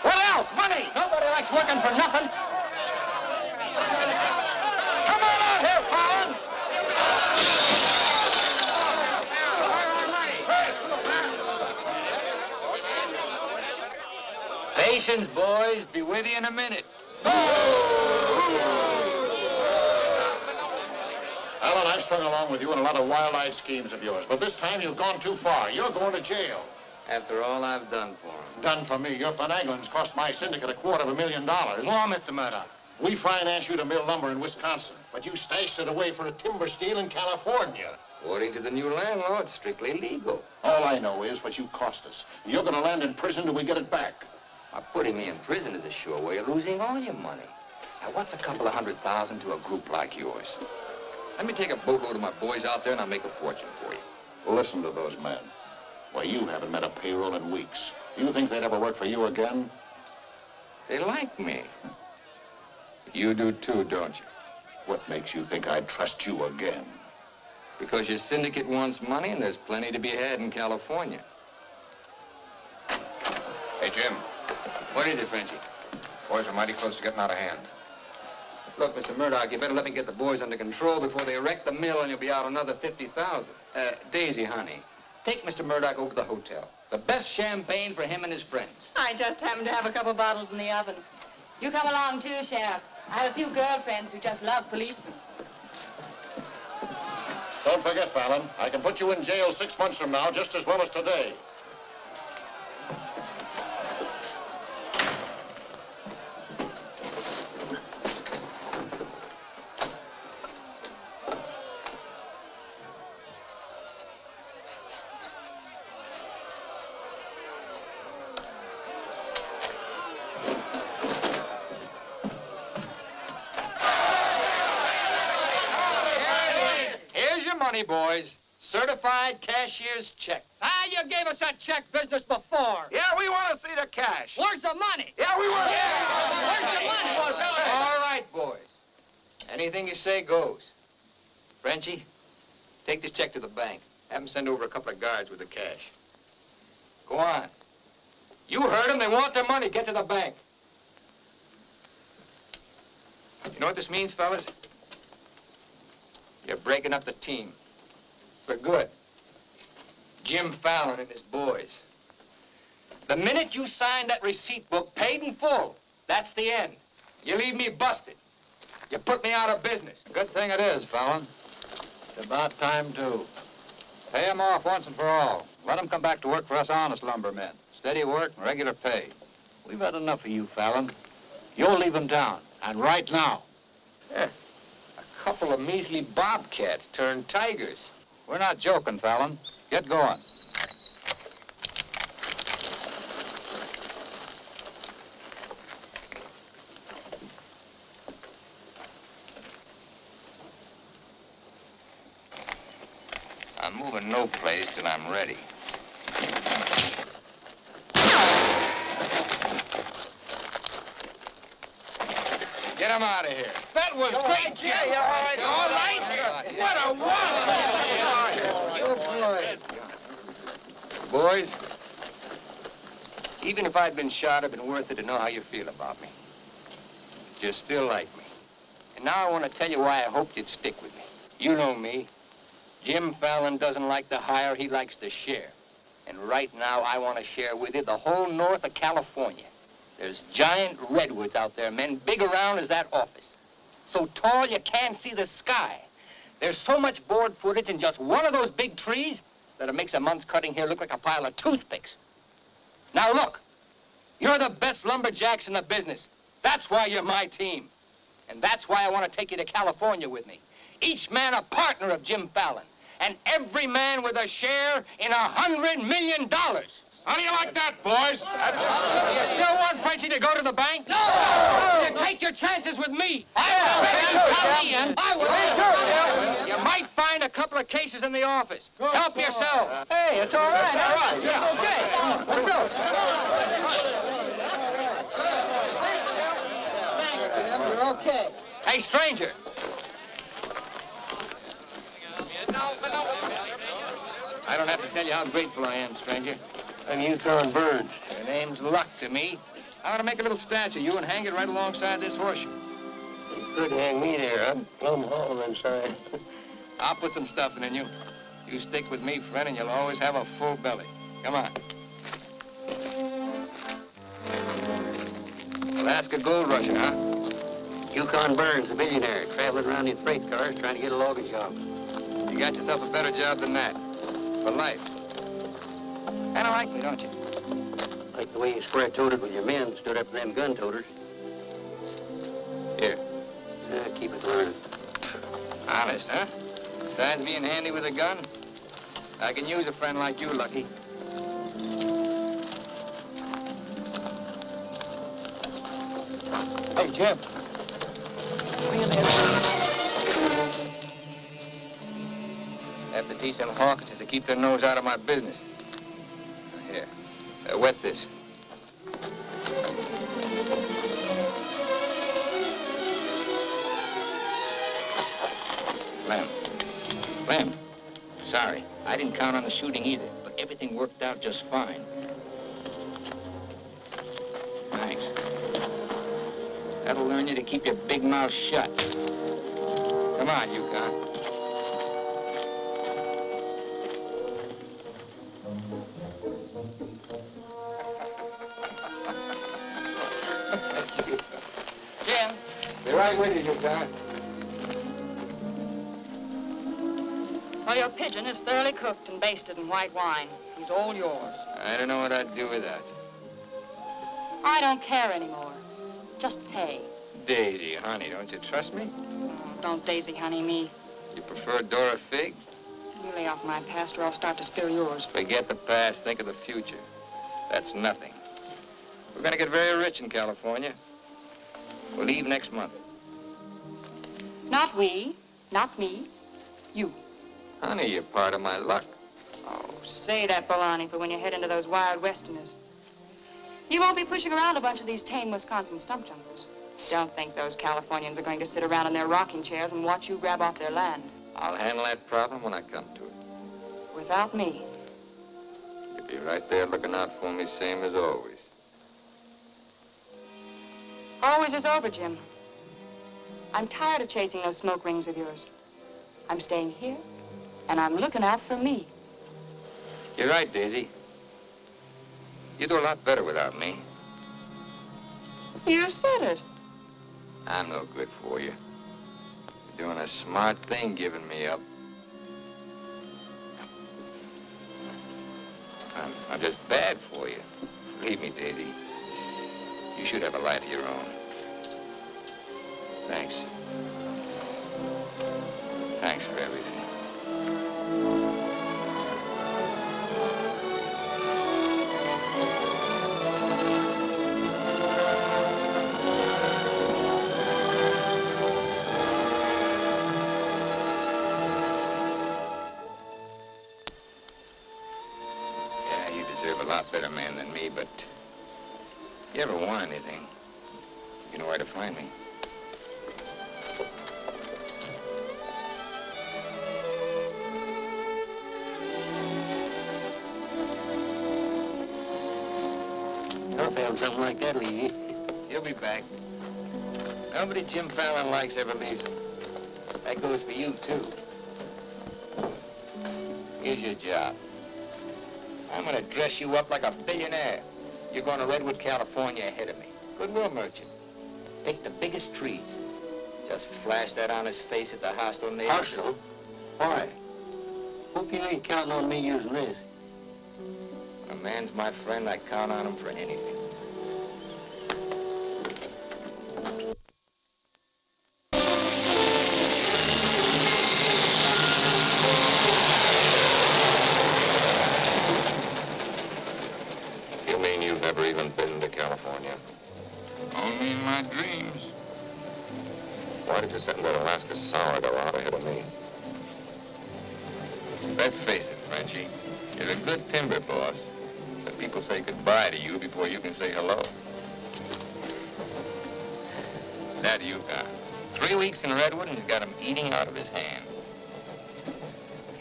What else? Money! Nobody likes working for nothing. Come on out here, Fallon! Patience, boys. Be with you in a minute. Alan, I've strung along with you in a lot of wild-eyed schemes of yours, but this time you've gone too far. You're going to jail. After all I've done for him. Done for me. Your finagling's cost my syndicate $250,000. More, Mr. Murdoch. We financed you to mill lumber in Wisconsin, but you stashed it away for a timber steal in California. According to the new landlord, strictly legal. All I know is what you cost us. You're going to land in prison till we get it back. Now, putting me in prison is a sure way of losing all your money. Now, what's a couple of $100,000 to a group like yours? Let me take a boatload of my boys out there and I'll make a fortune for you. Listen to those men. Why, you haven't met a payroll in weeks. You think they'd ever work for you again? They like me. You do too, don't you? What makes you think I'd trust you again? Because your syndicate wants money and there's plenty to be had in California. Hey, Jim. What is it, Frenchie? Boys are mighty close to getting out of hand. Look, Mr. Murdoch, you better let me get the boys under control before they wreck the mill and you'll be out another $50,000. Daisy, honey, take Mr. Murdoch over to the hotel. The best champagne for him and his friends. I just happen to have a couple bottles in the oven. You come along too, Sheriff. I have a few girlfriends who just love policemen. Don't forget, Fallon, I can put you in jail 6 months from now just as well as today. Boys, certified cashier's check. You gave us that check business before. Yeah, we want to see the cash. Where's the money? Yeah, we want to Where's the money? All right, boys. Anything you say goes. Frenchie, take this check to the bank. Have them send over a couple of guards with the cash. Go on. You heard them. They want their money. Get to the bank. You know what this means, fellas? You're breaking up the team. For good. Jim Fallon and his boys. The minute you sign that receipt book, paid in full, that's the end. You leave me busted. You put me out of business. Good thing it is, Fallon. It's about time, too. Pay him off once and for all. Let him come back to work for us honest lumbermen. Steady work and regular pay. We've had enough of you, Fallon. You'll leave him town, and right now. Yeah. A couple of measly bobcats turned tigers. We're not joking, Fallon. Get going. I'm moving no place till I'm ready. Get him out of here. That was great, Jim. Yeah, all right. All right. What a wallop. Boys, even if I'd been shot, it'd been worth it to know how you feel about me. You still like me. And now I want to tell you why I hoped you'd stick with me. You know me. Jim Fallon doesn't like to hire, he likes to share. And right now, I want to share with you the whole north of California. There's giant redwoods out there, men, big around as that office. So tall you can't see the sky. There's so much board footage in just one of those big trees that it makes a month's cutting here look like a pile of toothpicks. Now look, you're the best lumberjacks in the business. That's why you're my team. And that's why I want to take you to California with me. Each man a partner of Jim Fallon. And every man with a share in $100 million. How do you like that, boys? You still want Frenchie to go to the bank? No! You take your chances with me. I will. You might find a couple of cases in the office. Help yourself. Hey, it's all right. All right. Yeah. Okay. Let's go. You're okay. Hey, stranger. I don't have to tell you how grateful I am, stranger. I'm Yukon Burns. Your name's luck to me. I want to make a little statue of you and hang it right alongside this horseshoe. You could hang me there. I'm plumb hollow inside. I'll put some stuffing in you. You stick with me, friend, and you'll always have a full belly. Come on. Alaska gold rushing, huh? Yukon Burns, a millionaire, traveling around in freight cars trying to get a logging job. You got yourself a better job than that. For life. Kind of like me, don't you? Like the way you square-toted with your men, stood up to them gun-toters. Here. Keep it running. Honest, huh? Besides being handy with a gun, I can use a friend like you, Lucky. Hey, Jim. Have to teach them hawkers to keep their nose out of my business. Here. Wet this. Lem. Sorry. I didn't count on the shooting either, but everything worked out just fine. Thanks. That'll learn you to keep your big mouth shut. Come on, Yukon. Jim. Be right with you, Yukon. Well, your pigeon is thoroughly cooked and basted in white wine. He's all yours. I don't know what I'd do without you. I don't care anymore. Just pay. Daisy, honey, don't you trust me? Oh, don't daisy honey me. You prefer Dora Fig? You lay off my past or I'll start to spill yours. Forget the past, think of the future. That's nothing. We're going to get very rich in California. We'll leave next month. Not we, not me, you. Honey, you're part of my luck. Oh, say that baloney for when you head into those wild westerners. You won't be pushing around a bunch of these tame Wisconsin stump jumpers. Don't think those Californians are going to sit around in their rocking chairs and watch you grab off their land. I'll handle that problem when I come to it. Without me. You'll be right there looking out for me, same as always. Always is over, Jim. I'm tired of chasing those smoke rings of yours. I'm staying here, and I'm looking out for me. You're right, Daisy. You do a lot better without me. You said it. I'm no good for you. You're doing a smart thing giving me up. I'm just bad for you. Believe me, Daisy. You should have a life of your own. Thanks. Thanks for everything. Yeah, you deserve a lot better man than me, but if you ever want anything, you know where to find me. I found something like that, Levy. You'll be back. Nobody Jim Fallon likes ever leaves him. That goes for you, too. Here's your job. I'm going to dress you up like a billionaire. You're going to Redwood, California ahead of me. Goodwill merchant. Pick the biggest trees. Just flash that on his face at the hostile neighbors. Hostile? Why? Hope you ain't counting on me using this. When a man's my friend, I count on him for anything. You mean you've never even been to California? Only in my dreams. Why did you send that Alaska sourdough out ahead of me? Let's face it, Frenchie. You're a good timber boss. But people say goodbye to you before you can say hello. That Yukon. 3 weeks in Redwood and he's got him eating out of his hand.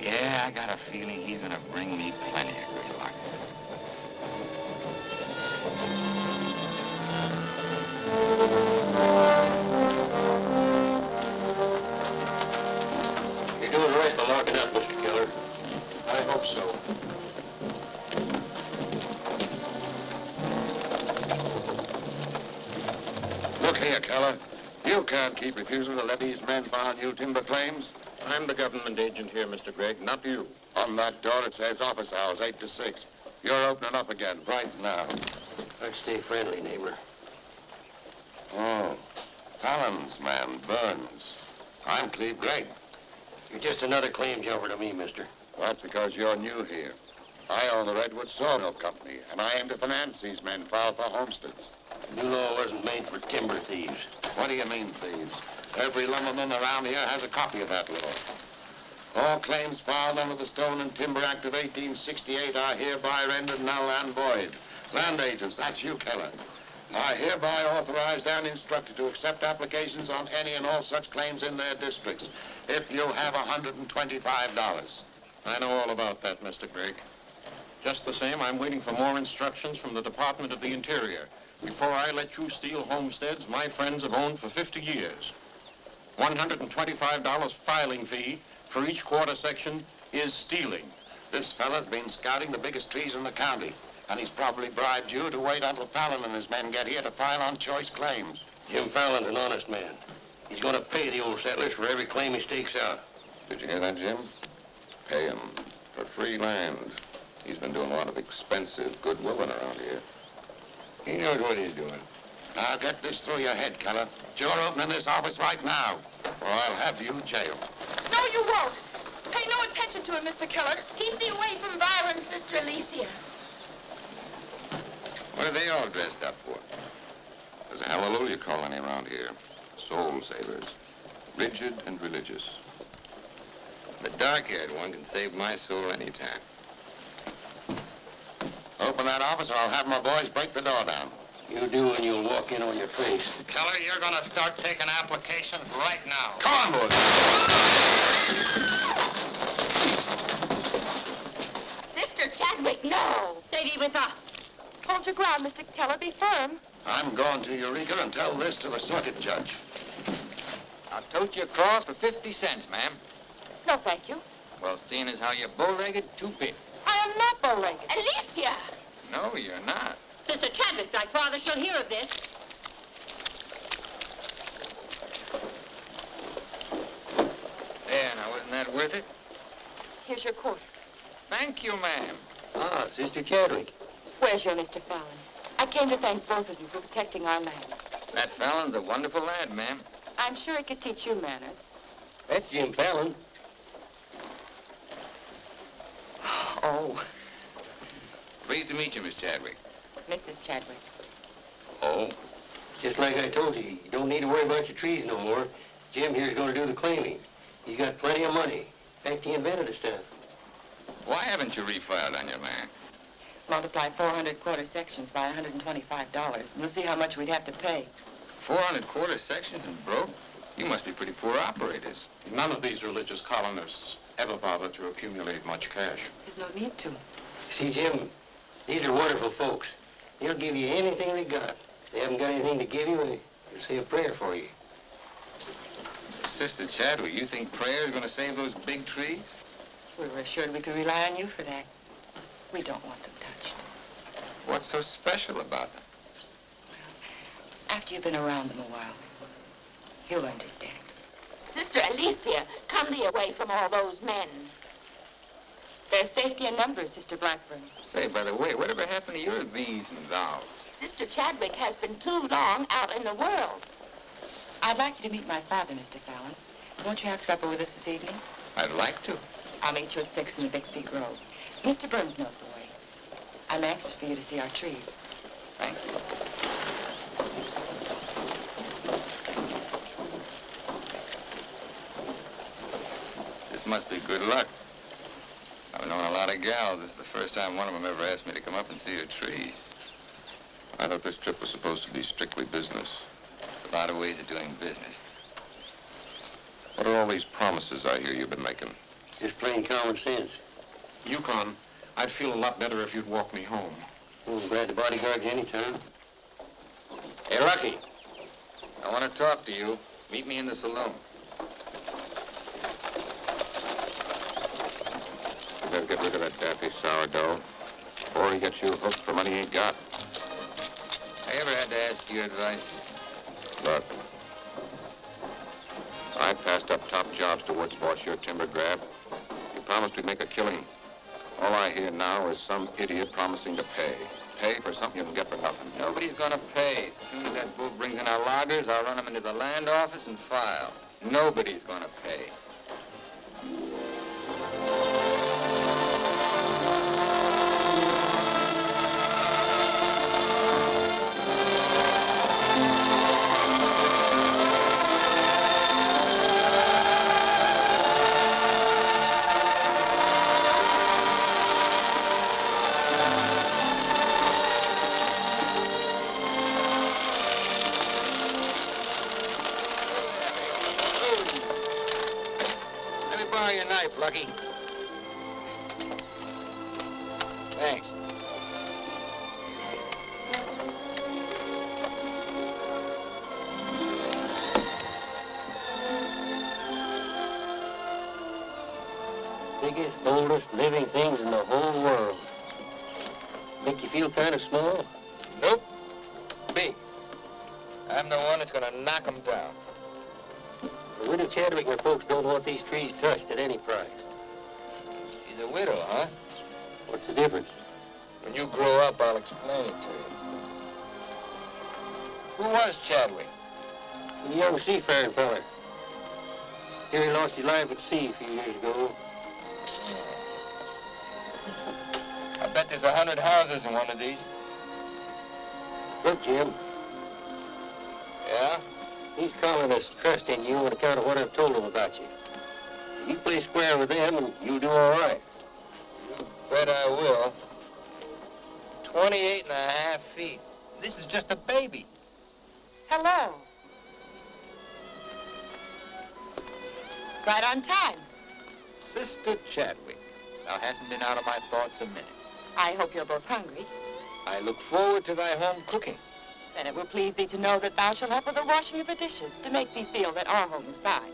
Yeah, I got a feeling he's gonna bring me plenty of good luck. Look here, Keller. You can't keep refusing to let these men on you timber claims. I'm the government agent here, Mr. Gregg, not you. On that door it says office hours, 8 to 6. You're opening up again right now. Let's stay friendly, neighbor. Oh, Fallon's man, Burns. I'm Cleve Gregg. You're just another claim jumper to me, mister. That's because you're new here. I own the Redwood Sawmill Company, and I aim to finance these men filed for homesteads. The new law wasn't made for timber thieves. What do you mean, thieves? Every lumberman around here has a copy of that law. All claims filed under the Stone and Timber Act of 1868 are hereby rendered null and void. Land agents, that's you, Keller, are hereby authorized and instructed to accept applications on any and all such claims in their districts if you have $125. I know all about that, Mr. Gregg. Just the same, I'm waiting for more instructions from the Department of the Interior before I let you steal homesteads my friends have owned for 50 years. $125 filing fee for each quarter section is stealing. This fella's been scouting the biggest trees in the county, and he's probably bribed you to wait until Fallon and his men get here to file on choice claims. Jim Fallon's an honest man. He's going to pay the old settlers for every claim he stakes out. Did you hear that, Jim? Pay him for free land. He's been doing a lot of expensive goodwilling around here. He knows what he's doing. Now get this through your head, Keller. You're opening this office right now, or I'll have you jailed. No, you won't. Pay no attention to him, Mr. Keller. Keep thee away from Byron's sister Alicia. What are they all dressed up for? There's a hallelujah colony around here. Soul savers. Rigid and religious. The dark-haired one can save my soul anytime. Open that office, or I'll have my boys break the door down. You do, and you'll walk in on your face. Keller, you're going to start taking applications right now. Come on, boys. Sister Chadwick, no. Stay thee with us. Hold your ground, Mr. Keller. Be firm. I'm going to Eureka and tell this to the circuit judge. I'll tote you across for 50 cents, ma'am. No, thank you. Well, seeing as how you're bow-legged, 2 bits. I am not bow-legged. Alicia! No, you're not. Sister Chadwick, thy father shall hear of this. There, now, wasn't that worth it? Here's your quarter. Thank you, ma'am. Ah, Sister Chadwick. Where's your Mr. Fallon? I came to thank both of you for protecting our land. That Fallon's a wonderful lad, ma'am. I'm sure he could teach you manners. That's Jim Fallon. Oh. Pleased to meet you, Miss Chadwick. Mrs. Chadwick. Oh? Just like I told you, you don't need to worry about your trees no more. Jim here's going to do the claiming. He's got plenty of money. In fact, he invented the stuff. Why haven't you refiled on your land? Multiply 400 quarter sections by $125, and you'll see how much we'd have to pay. 400 quarter sections and broke? You must be pretty poor operators. None of these religious colonists ever bother to accumulate much cash. There's no need to. See, Jim, these are wonderful folks. They'll give you anything they got. If they haven't got anything to give you, they'll say a prayer for you. Sister Chadwick, you think prayer is going to save those big trees? We were assured we could rely on you for that. We don't want them touched. What's so special about them? After you've been around them a while, you'll understand. Sister Alicia, come thee away from all those men. There's safety in numbers, Sister Blackburn. Say, by the way, whatever happened to your these and thous? Sister Chadwick has been too long out in the world. I'd like you to meet my father, Mr. Fallon. Won't you have supper with us this evening? I'd like to. I'll meet you at 6 in the Bixby Grove. Mr. Burns knows the way. I'm anxious for you to see our trees. Thank you. This must be good luck. I've known a lot of gals. This is the first time one of them ever asked me to come up and see her trees. I thought this trip was supposed to be strictly business. There's a lot of ways of doing business. What are all these promises I hear you've been making? Just plain common sense. Yukon, I'd feel a lot better if you'd walk me home. Oh, I'm glad the bodyguard's anytime. Hey, Lucky. I want to talk to you. Meet me in the saloon. better get rid of that daffy sourdough before he gets you hooked for money he ain't got. I ever had to ask your advice? Look, I passed up top jobs to Woods boss your timber grab. You promised we'd make a killing. All I hear now is some idiot promising to pay. Pay for something you can get for nothing. Nobody's gonna pay. As soon as that bull brings in our loggers, I'll run them into the land office and file. Nobody's gonna pay. Lucky. Thanks. Biggest, oldest living things in the whole world. Make you feel kind of small? Nope. Big. I'm the one that's gonna knock them down. The widow Chadwick and her folks don't want these trees touched at any price. She's a widow, huh? What's the difference? When you grow up, I'll explain it to you. Who was Chadwick? A young seafaring feller. Here he lost his life at sea a few years ago. I bet there's 100 houses in one of these. Look, Jim. Yeah? These colonists trust in you on account of what I've told them about you. You play square with them, and you'll do all right. You bet I will. 28 and a half feet. This is just a baby. Hello. Right on time. Sister Chadwick. Thou hasn't been out of my thoughts a minute. I hope you're both hungry. I look forward to thy home cooking. Then it will please thee to know that thou shalt help with the washing of the dishes to make thee feel that our home is thine.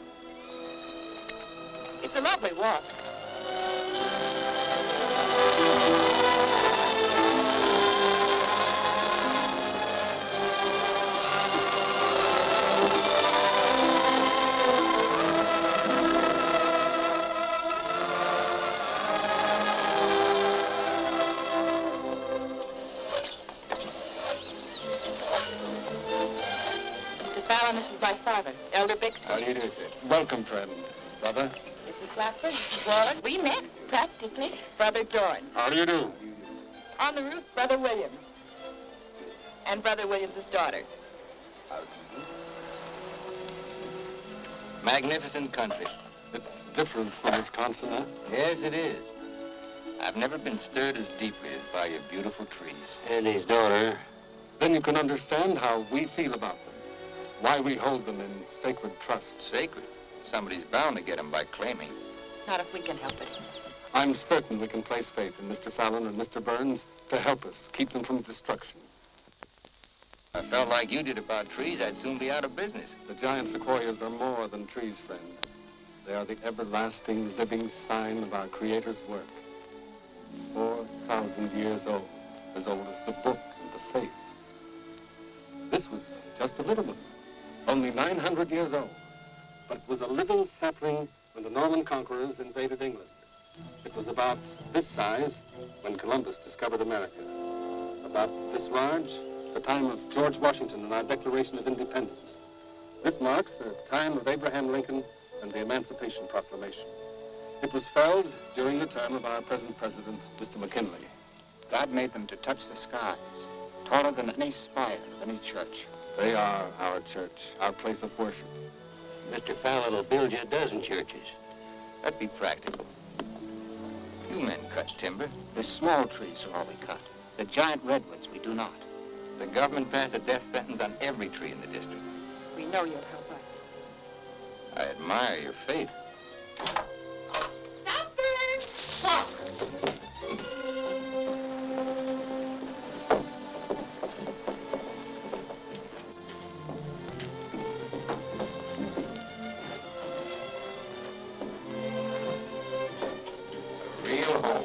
It's a lovely walk. This is my father, Elder Bixby. How do you do, sir? Welcome, friend. Brother? Mrs. Clapper, Mrs. Warren. We met, practically. Brother Dorn. How do you do? On the route, Brother Williams. And Brother Williams' daughter. Magnificent country. It's different from Wisconsin, huh? Yes, it is. I've never been stirred as deeply as by your beautiful trees. And his daughter. Then you can understand how we feel about them. Why we hold them in sacred trust. Sacred. Somebody's bound to get them by claiming. Not if we can help it. I'm certain we can place faith in Mr. Fallon and Mr. Burns to help us keep them from destruction. If I felt like you did about trees, I'd soon be out of business. The giant sequoias are more than trees, friend. They are the everlasting, living sign of our Creator's work. 4,000 years old as the book and the faith. This was just a little one. Only 900 years old, but it was a little sapling when the Norman conquerors invaded England. It was about this size when Columbus discovered America. About this large, the time of George Washington and our Declaration of Independence. This marks the time of Abraham Lincoln and the Emancipation Proclamation. It was felled during the term of our present president, Mr. McKinley. God made them to touch the skies, taller than any spire of any church. They are our church, our place of worship. Mr. Fallon will build you a dozen churches. That'd be practical. You men cut timber. The small trees are all we cut. The giant redwoods we do not. The government passed a death sentence on every tree in the district. We know you'll help us. I admire your faith. Stop! Real home.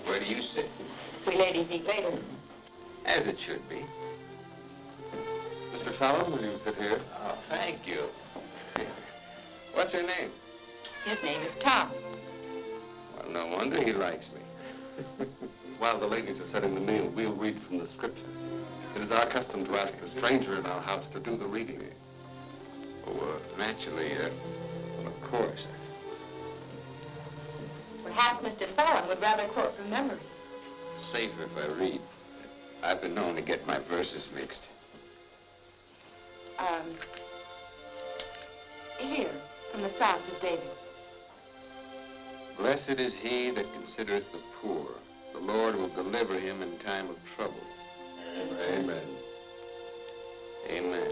Where do you sit? We ladies eat later. As it should be. Mr. Fallon, will you sit here? Oh, thank you. What's her name? His name is Tom. Well, no wonder he likes me. While the ladies are setting the meal, we'll read from the scriptures. It is our custom to ask a stranger in our house to do the reading. Oh, naturally, of course. Perhaps Mr. Fallon would rather quote from memory. Safer if I read. I've been known to get my verses mixed. Here, from the Psalms of David. Blessed is he that considereth the poor. The Lord will deliver him in time of trouble. Amen. Amen.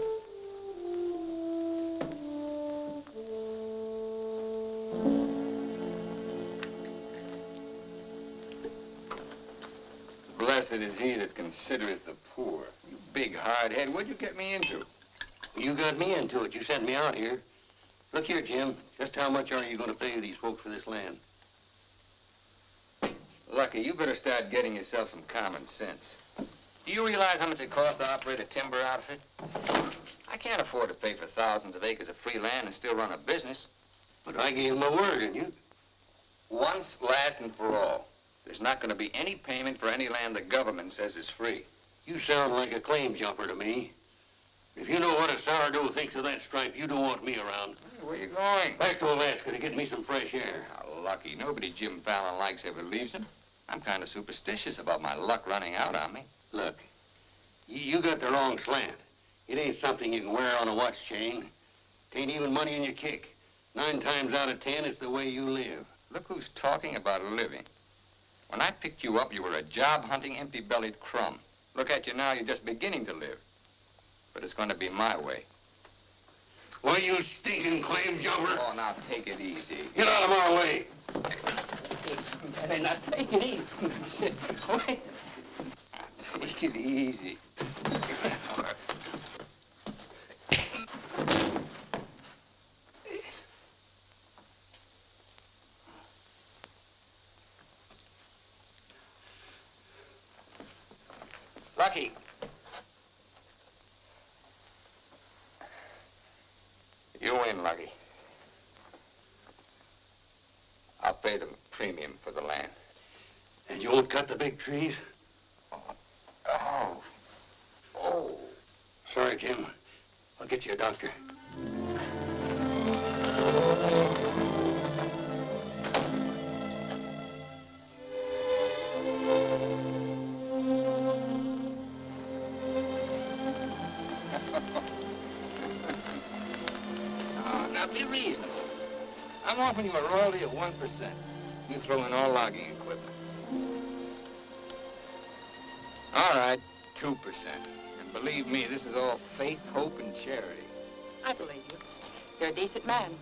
Blessed is he that considereth the poor. You big hard head, what'd you get me into? You got me into it. You sent me out here. Look here, Jim. Just how much are you going to pay these folks for this land? Lucky, you better start getting yourself some common sense. Do you realize how much it costs to operate a timber outfit? I can't afford to pay for thousands of acres of free land and still run a business. But I gave my word, didn't you? Once, last, and for all. There's not going to be any payment for any land the government says is free. You sound like a claim jumper to me. If you know what a sourdough thinks of that stripe, you don't want me around. Hey, where you going? Back to Alaska to get me some fresh air. How lucky. Nobody Jim Fallon likes ever leaves him. I'm kind of superstitious about my luck running out on me. Look, you got the wrong slant. It ain't something you can wear on a watch chain. It ain't even money in your kick. 9 times out of 10, it's the way you live. Look who's talking about living. When I picked you up, you were a job-hunting, empty-bellied crumb. Look at you now, you're just beginning to live. But it's going to be my way. Why, you stinking claim jumper? Oh, now take it easy. Get out of my way. Hey, now take it easy. Wait. Take it easy. Lucky. You win, Lucky. I'll pay the premium for the land. And you won't cut the big trees? Oh. Oh. Sorry, Jim. I'll get you a doctor. Now be reasonable. I'm offering you a royalty of 1%. You throw in all logging equipment. All right, 2%. And believe me, this is all faith, hope, and charity. I believe you. You're a decent man.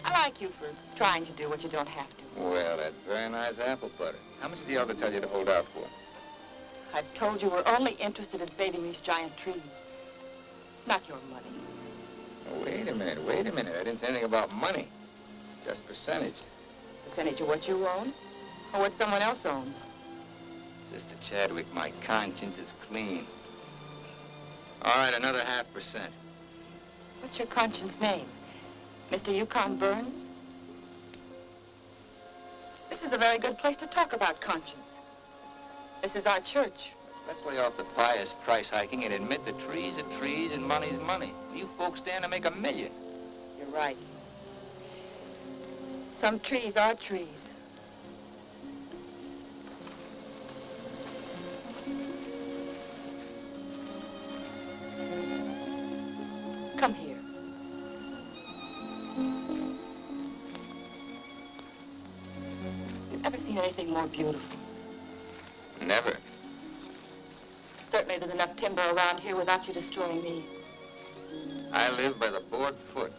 I like you for trying to do what you don't have to. Well, that's very nice apple butter. How much did the elder tell you to hold out for? I've told you we're only interested in saving these giant trees. Not your money. Oh, wait a minute. I didn't say anything about money. Just percentage. Percentage of what you own? Or what someone else owns? Sister Chadwick, my conscience is clean. All right, another 0.5%. What's your conscience name? Mr. Yukon Burns? This is a very good place to talk about conscience. This is our church. Let's lay off the pious price hiking and admit that trees are trees and money's money. You folks stand to make $1 million. You're right. Some trees are trees. Come here. You've ever seen anything more beautiful? Never. Certainly there's enough timber around here without you destroying these. I live by the board foot.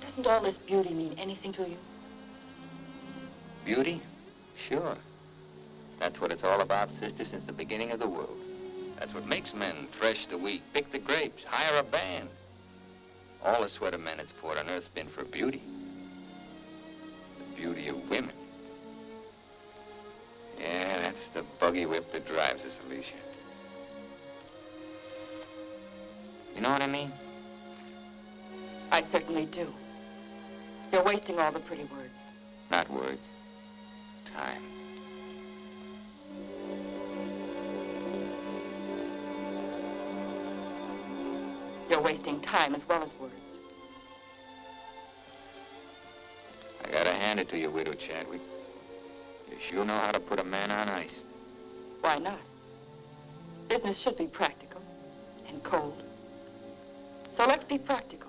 Doesn't all this beauty mean anything to you? Beauty? Sure. That's what it's all about, sister, since the beginning of the world. That's what makes men thresh the wheat, pick the grapes, hire a band. All the sweat of men that's poured on earth's been for beauty. The beauty of women. whip that drives us, Alicia. You know what I mean? I certainly do. You're wasting all the pretty words. Not words. Time. You're wasting time as well as words. I gotta hand it to you, Widow Chadwick. You sure know how to put a man on ice. Why not? Business should be practical and cold. So let's be practical.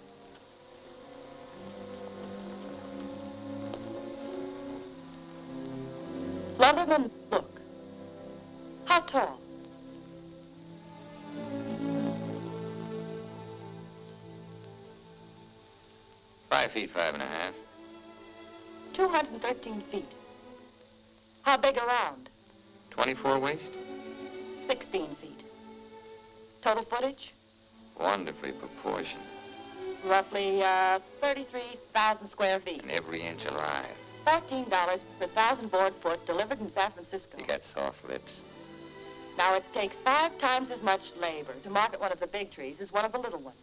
Lumberman, look. How tall? Five feet, 5.5. 213 feet. How big around? 24 waist? 16 feet. Total footage? Wonderfully proportioned. Roughly 33,000 square feet. And every inch alive. $14 per 1,000 board foot delivered in San Francisco. You got soft lips. Now, it takes 5 times as much labor to market one of the big trees as one of the little ones.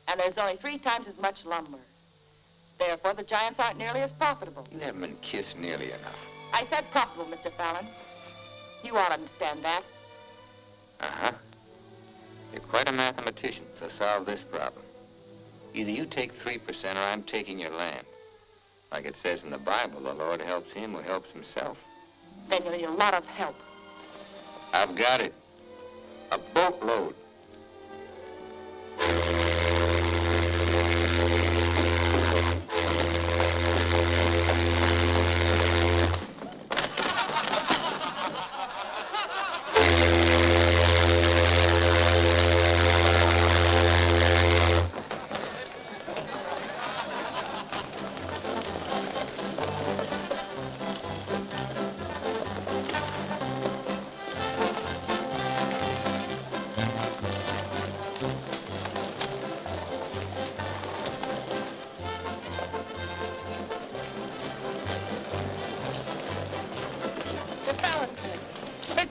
And there's only 3 times as much lumber. Therefore, the giants aren't nearly as profitable. You haven't been kissed nearly enough. I said profitable, Mr. Fallon. You all understand that. Uh-huh. You're quite a mathematician to solve this problem. Either you take 3% or I'm taking your land. Like it says in the Bible, the Lord helps him who helps himself. Then you'll need a lot of help. I've got it. A boatload.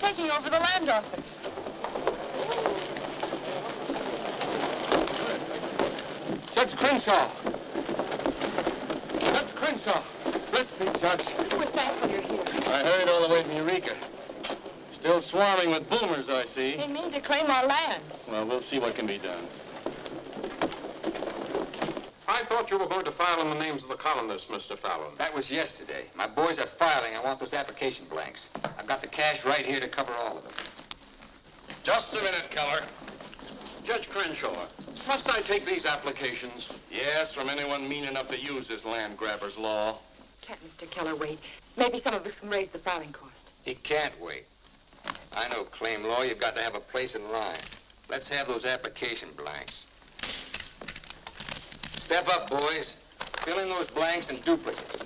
Taking over the land office. Judge Crenshaw. Judge Crenshaw. Listen, Judge. We're thankful you're here. I hurried all the way from Eureka. Still swarming with boomers, I see. They mean to claim our land. Well, we'll see what can be done. I thought you were going to file in the names of the colonists, Mr. Fallon. That was yesterday. My boys are filing. I want those application blanks. I've got the cash right here to cover all of them. Just a minute, Keller. Judge Crenshaw, must I take these applications? Yes, from anyone mean enough to use this land grabber's law. Can't Mr. Keller wait? Maybe some of us can raise the filing cost. He can't wait. I know claim law. You've got to have a place in line. Let's have those application blanks. Step up, boys. Fill in those blanks and duplicate.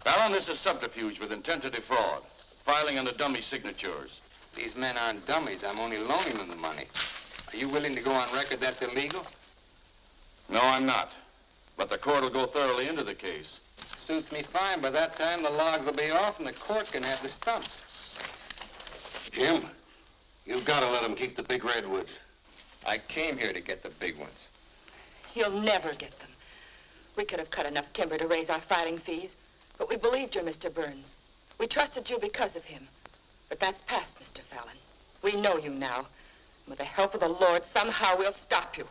Baron, this is subterfuge with intent to defraud. Filing under dummy signatures. These men aren't dummies. I'm only loaning them the money. Are you willing to go on record that's illegal? No, I'm not. But the court will go thoroughly into the case. Suits me fine. By that time, the logs will be off and the court can have the stumps. Jim, you've got to let them keep the big redwoods. I came here to get the big ones. He'll never get them. We could have cut enough timber to raise our filing fees, but we believed you, Mr. Burns. We trusted you because of him. But that's past, Mr. Fallon. We know you now. With the help of the Lord, somehow we'll stop you.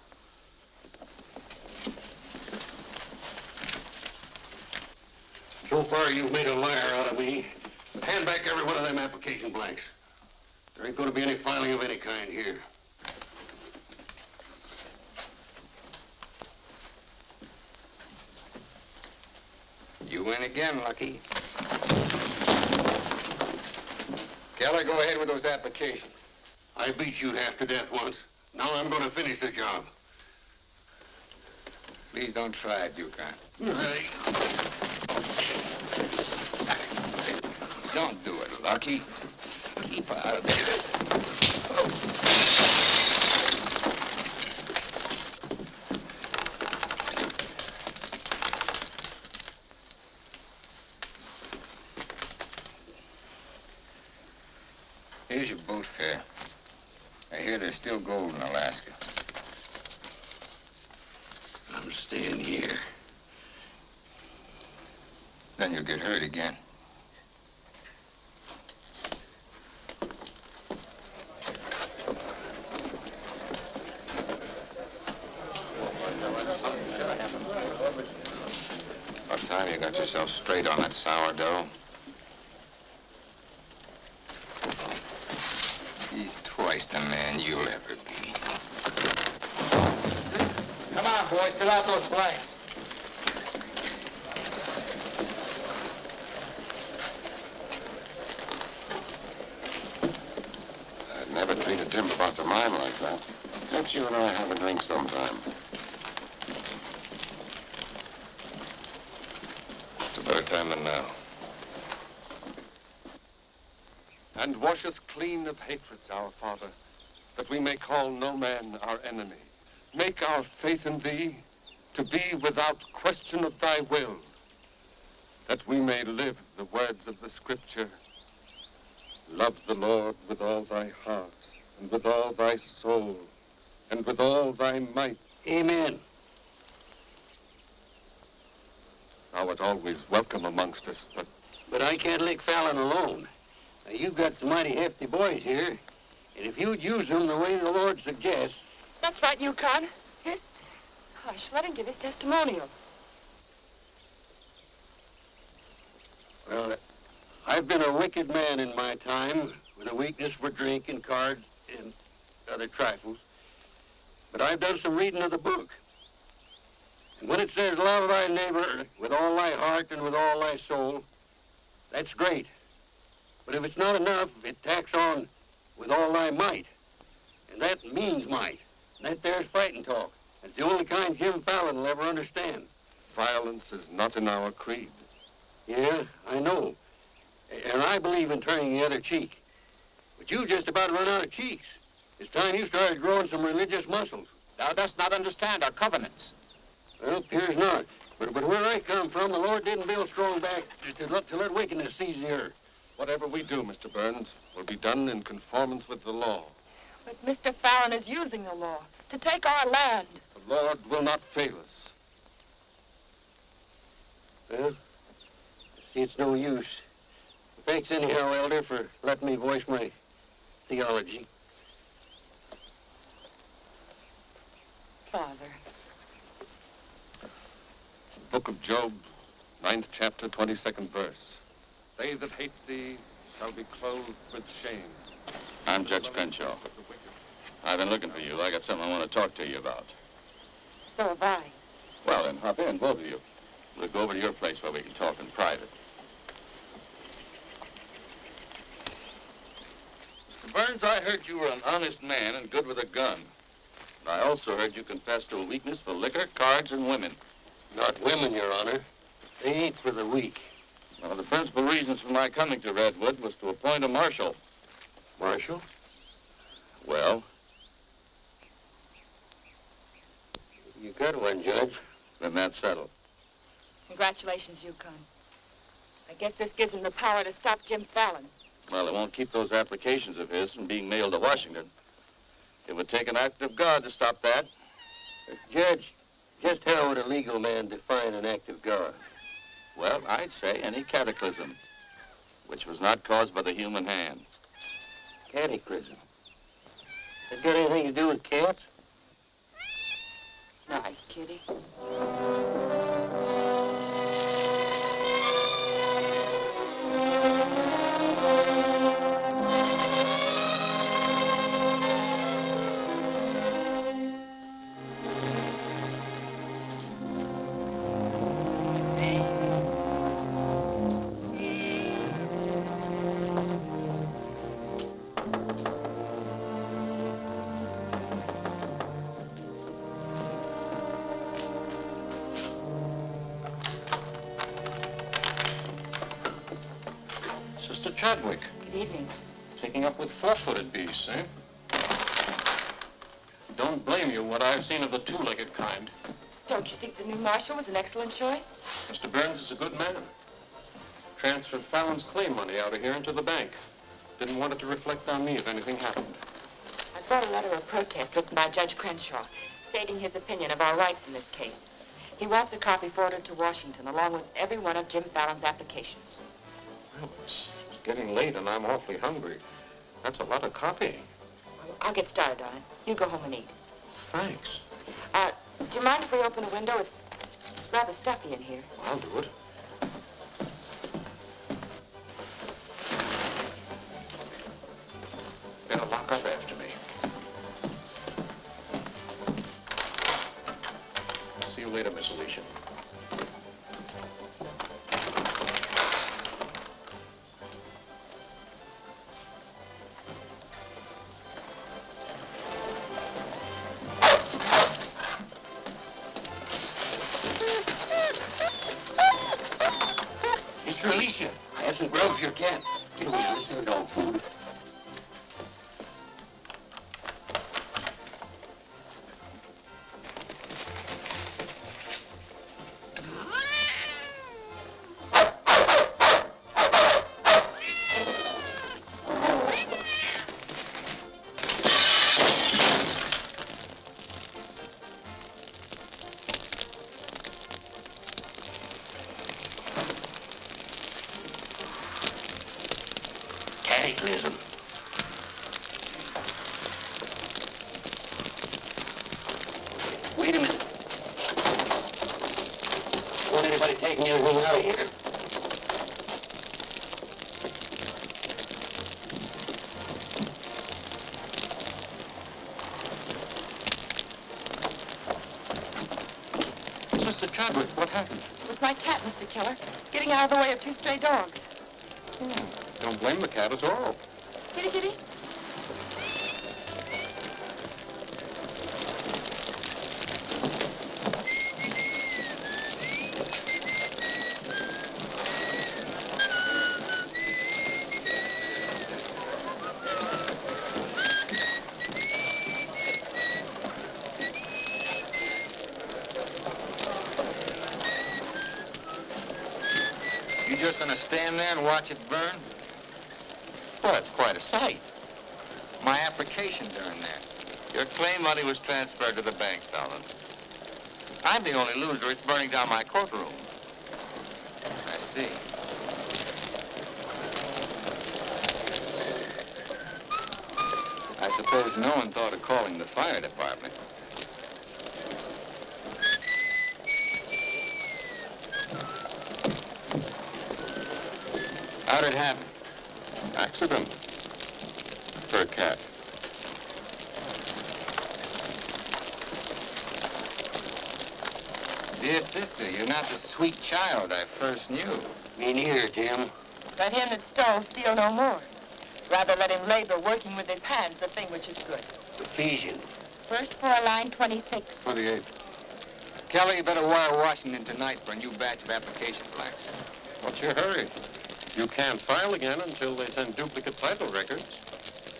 So far, you've made a liar out of me. Hand back every one of them application blanks. There ain't going to be any filing of any kind here. You win again, Lucky. Keller, go ahead with those applications. I beat you half to death once. Now I'm going to finish the job. Please don't try it, Yukon. Hey. Don't do it, Lucky. Keep out of there. Here's your boat fare. I hear there's still gold in Alaska. I'm staying here. Then you'll get hurt again. About time you got yourself straight on that sourdough. He's twice the man you'll ever be. Come on, boys, fill out those blanks. I'd never treat a timber boss of mine like that. Let's you and I have a drink sometime. It's a better time than now. And wash us clean of hatreds, our Father, that we may call no man our enemy. Make our faith in thee to be without question of thy will, that we may live the words of the Scripture. Love the Lord with all thy heart, and with all thy soul, and with all thy might. Amen. Thou art always welcome amongst us, But I can't lick Fallon alone. Now, you've got some mighty hefty boys here, and if you'd use them the way the Lord suggests... That's right, Yukon. Yes. Hush, let him give his testimonial. Well, I've been a wicked man in my time, with a weakness for drink and cards and other trifles. But I've done some reading of the book. And when it says, love thy neighbor with all thy heart and with all thy soul, that's great. But if it's not enough, it tacks on with all thy might. And that means might. And that there's fighting talk. It's the only kind Jim Fallon will ever understand. violence is not in our creed. Yeah, I know. And I believe in turning the other cheek. But you just about run out of cheeks. It's time you started growing some religious muscles. Thou dost not understand our covenants. Well, appears not. But where I come from, the Lord didn't build strong backs to let wickedness seize the earth. Whatever we do, Mr. Burns, will be done in conformance with the law. But Mr. Fallon is using the law to take our land. The Lord will not fail us. Well, see, it's no use. Thanks anyhow, Elder, for letting me voice my theology. Father. Book of Job, 9th chapter, 22nd verse. They that hate thee shall be clothed with shame. I'm Judge Crenshaw. I've been looking for you. I got something I want to talk to you about. So have I. Well, then, hop in, both of you. We'll go over to your place where we can talk in private. Mr. Burns, I heard you were an honest man and good with a gun. I also heard you confess to a weakness for liquor, cards, and women. Not women, Your Honor. They ain't for the weak. One of the principal reasons for my coming to Redwood was to appoint a marshal. Marshal? Well? You got one, Judge. Then that's settled. Congratulations, Yukon. I guess this gives him the power to stop Jim Fallon. Well, it won't keep those applications of his from being mailed to Washington. It would take an act of God to stop that. Judge, just how would a legal man define an act of God? Well, I'd say any cataclysm, which was not caused by the human hand. Cataclysm? That got anything to do with cats? Nice, kitty. Sister Chadwick, Good evening. taking up with four-footed beasts, eh? Don't blame you what I've seen of the two-legged kind. Don't you think the new marshal was an excellent choice? Mr. Burns is a good man. Transferred Fallon's claim money out of here into the bank. Didn't want it to reflect on me if anything happened. I brought a letter of protest written by Judge Crenshaw, stating his opinion of our rights in this case. He wants a copy forwarded to Washington, along with every one of Jim Fallon's applications. Well, it's getting late, and I'm awfully hungry. That's a lot of copying. Well, I'll get started on it. You go home and eat. Thanks. Do you mind if we open a window? It's rather stuffy in here. I'll do it. Better lock up after me. See you later, Miss Alicia. Mr. Alicia, I have some grub for your cat. Get away, this is dog food. Cataclysm. Wait a minute. Don't want anybody taking anything out of here. Mr. Chadwick, what happened? It was my cat, Mr. Keller, getting out of the way of two stray dogs. Don't blame the cat at all. Kitty, kitty. You just gonna stand there and watch it burn? Well, it's quite a sight. My applications are in there. Your claim money was transferred to the bank, Fallon. I'm the only loser. It's burning down my courtroom. I see. I suppose no one thought of calling the fire department. How'd it happen? Accident. Her cat. Dear sister, you're not the sweet child I first knew. Me neither, Jim. Let him that stole steal no more. Rather let him labor working with his hands the thing which is good. Ephesians. Verse 4, line 26. 28. Kelly, you better wire Washington tonight for a new batch of application blanks. What's your hurry? You can't file again until they send duplicate title records.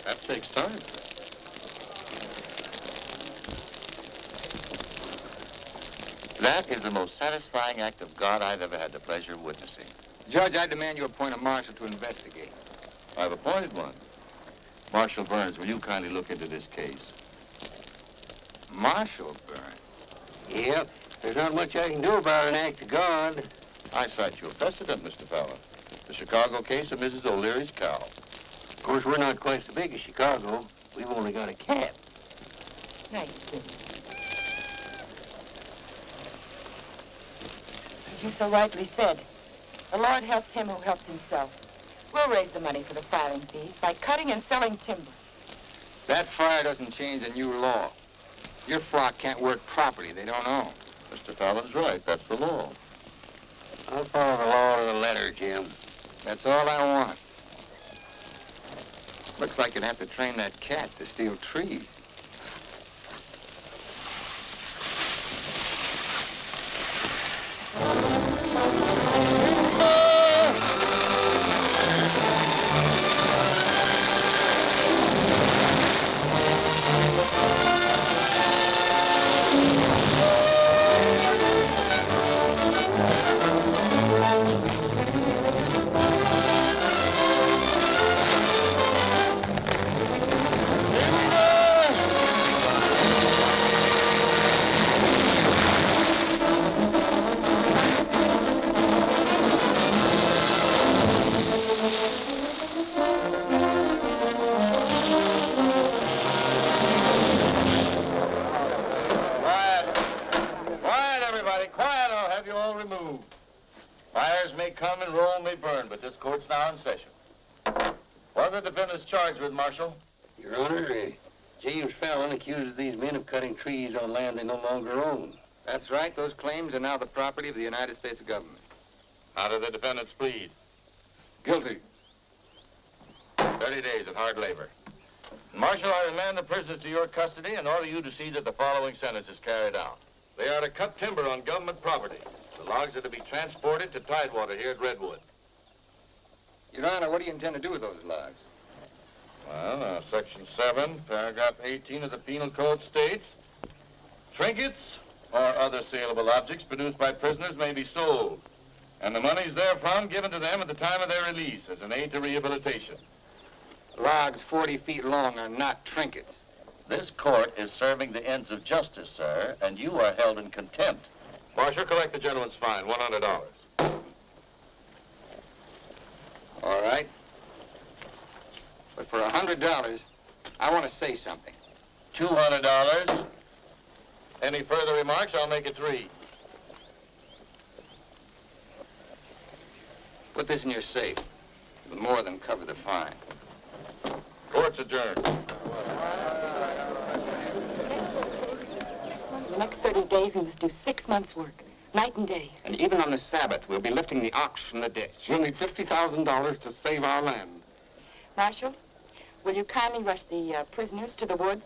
That takes time. That is the most satisfying act of God I've ever had the pleasure of witnessing. Judge, I demand you appoint a marshal to investigate. I've appointed one. Marshal Burns, will you kindly look into this case? Marshal Burns? Yep. There's not much I can do about an act of God. I cite you a precedent, Mr. Fallon. The Chicago case of Mrs. O'Leary's cow. Of course, we're not quite so big as Chicago. We've only got a cat. Nice. As you so rightly said, the Lord helps him who helps himself. We'll raise the money for the filing fees by cutting and selling timber. That fire doesn't change the new law. Your flock can't work property they don't own. Mr. Fallon's right. That's the law. I'll follow the law to the letter, Jim. That's all I want. Looks like you'd have to train that cat to steal trees. court's now in session. What are the defendants charged with, Marshal? Your Honor, James Fallon accuses these men of cutting trees on land they no longer own. That's right. Those claims are now the property of the United States government. How do the defendants plead? Guilty. 30 days of hard labor. Marshal, I remand the prisoners to your custody and order you to see that the following sentence is carried out. They are to cut timber on government property. The logs are to be transported to Tidewater here at Redwood. Your Honor, what do you intend to do with those logs? Well, Section 7, Paragraph 18 of the Penal Code states, trinkets or other saleable objects produced by prisoners may be sold, and the monies therefrom given to them at the time of their release as an aid to rehabilitation. Logs 40 feet long are not trinkets. This court is serving the ends of justice, sir, and you are held in contempt. Marshal, collect the gentleman's fine, $100. All right. But for $100, I want to say something. $200. Any further remarks, I'll make it 3. Put this in your safe. It'll more than cover the fine. Court's adjourned. In the next 30 days, we must do 6 months' work, night and day. And even on the Sabbath, we'll be lifting the ox from the ditch. We'll need $50,000 to save our land. Marshal, will you kindly rush the prisoners to the woods?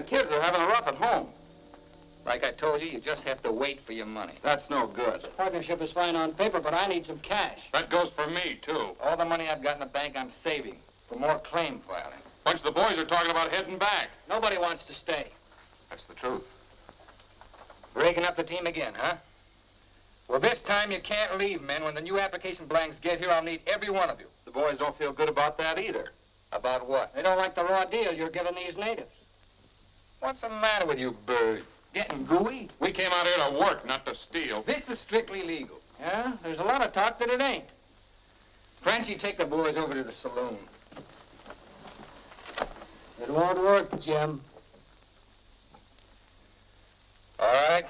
Kids are having a rough at home. Like I told you, you just have to wait for your money. That's no good. The partnership is fine on paper, but I need some cash. That goes for me, too. All the money I've got in the bank, I'm saving for more claim filing. Bunch of the boys are talking about heading back. Nobody wants to stay. That's the truth. Breaking up the team again, huh? Well, this time you can't leave, men. When the new application blanks get here, I'll need every one of you. The boys don't feel good about that either. About what? They don't like the raw deal you're giving these natives. What's the matter with you birds? Getting gooey? We came out here to work, not to steal. This is strictly legal. Yeah? There's a lot of talk that it ain't. Frenchie, take the boys over to the saloon. It won't work, Jim. All right.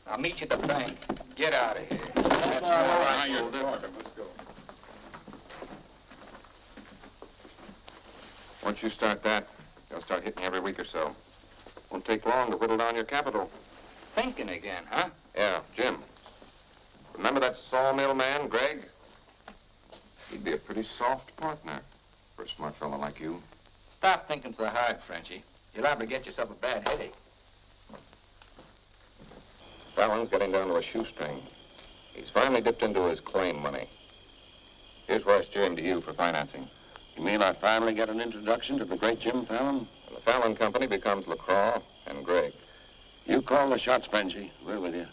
I'll meet you at the bank. Get out of here. That's all right. Now you're talking. Let's go. Once you start that, they'll start hitting you every week or so. Won't take long to whittle down your capital. Thinking again, huh? Yeah, Jim. Remember that sawmill man, Greg? He'd be a pretty soft partner for a smart fellow like you. Stop thinking so hard, Frenchie. You're liable to get yourself a bad headache. Fallon's getting down to a shoestring. He's finally dipped into his claim money. Here's where I steer him to you for financing. You mean I finally get an introduction to the great Jim Fallon? The Fallon Company becomes LaCroix and Gregg. You call the shots, Benji. We're with you.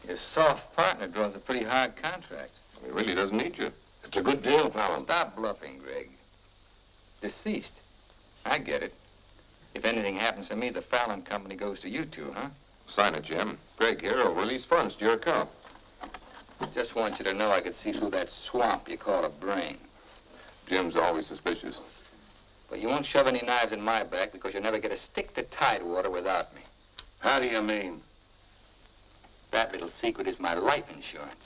Your soft partner draws a pretty hard contract. He really doesn't need you. It's a good deal, Fallon. Stop bluffing, Gregg. Deceased. I get it. If anything happens to me, the Fallon Company goes to you two, huh? Sign it, Jim. Gregg here will release funds to your account. Just want you to know I could see through that swamp you call a brain. Jim's always suspicious. But you won't shove any knives in my back because you'll never get a stick to Tidewater without me. How do you mean? That little secret is my life insurance.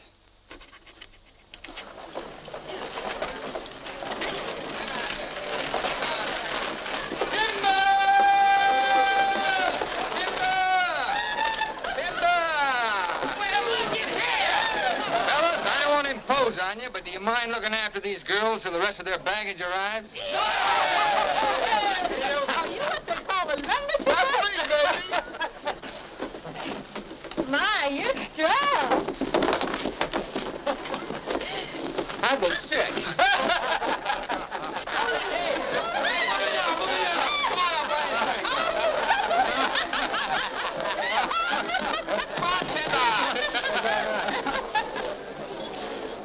impose on you, but do you mind looking after these girls till the rest of their baggage arrives? Are you what they call a lumberjack? My, you're strong. I've been sick.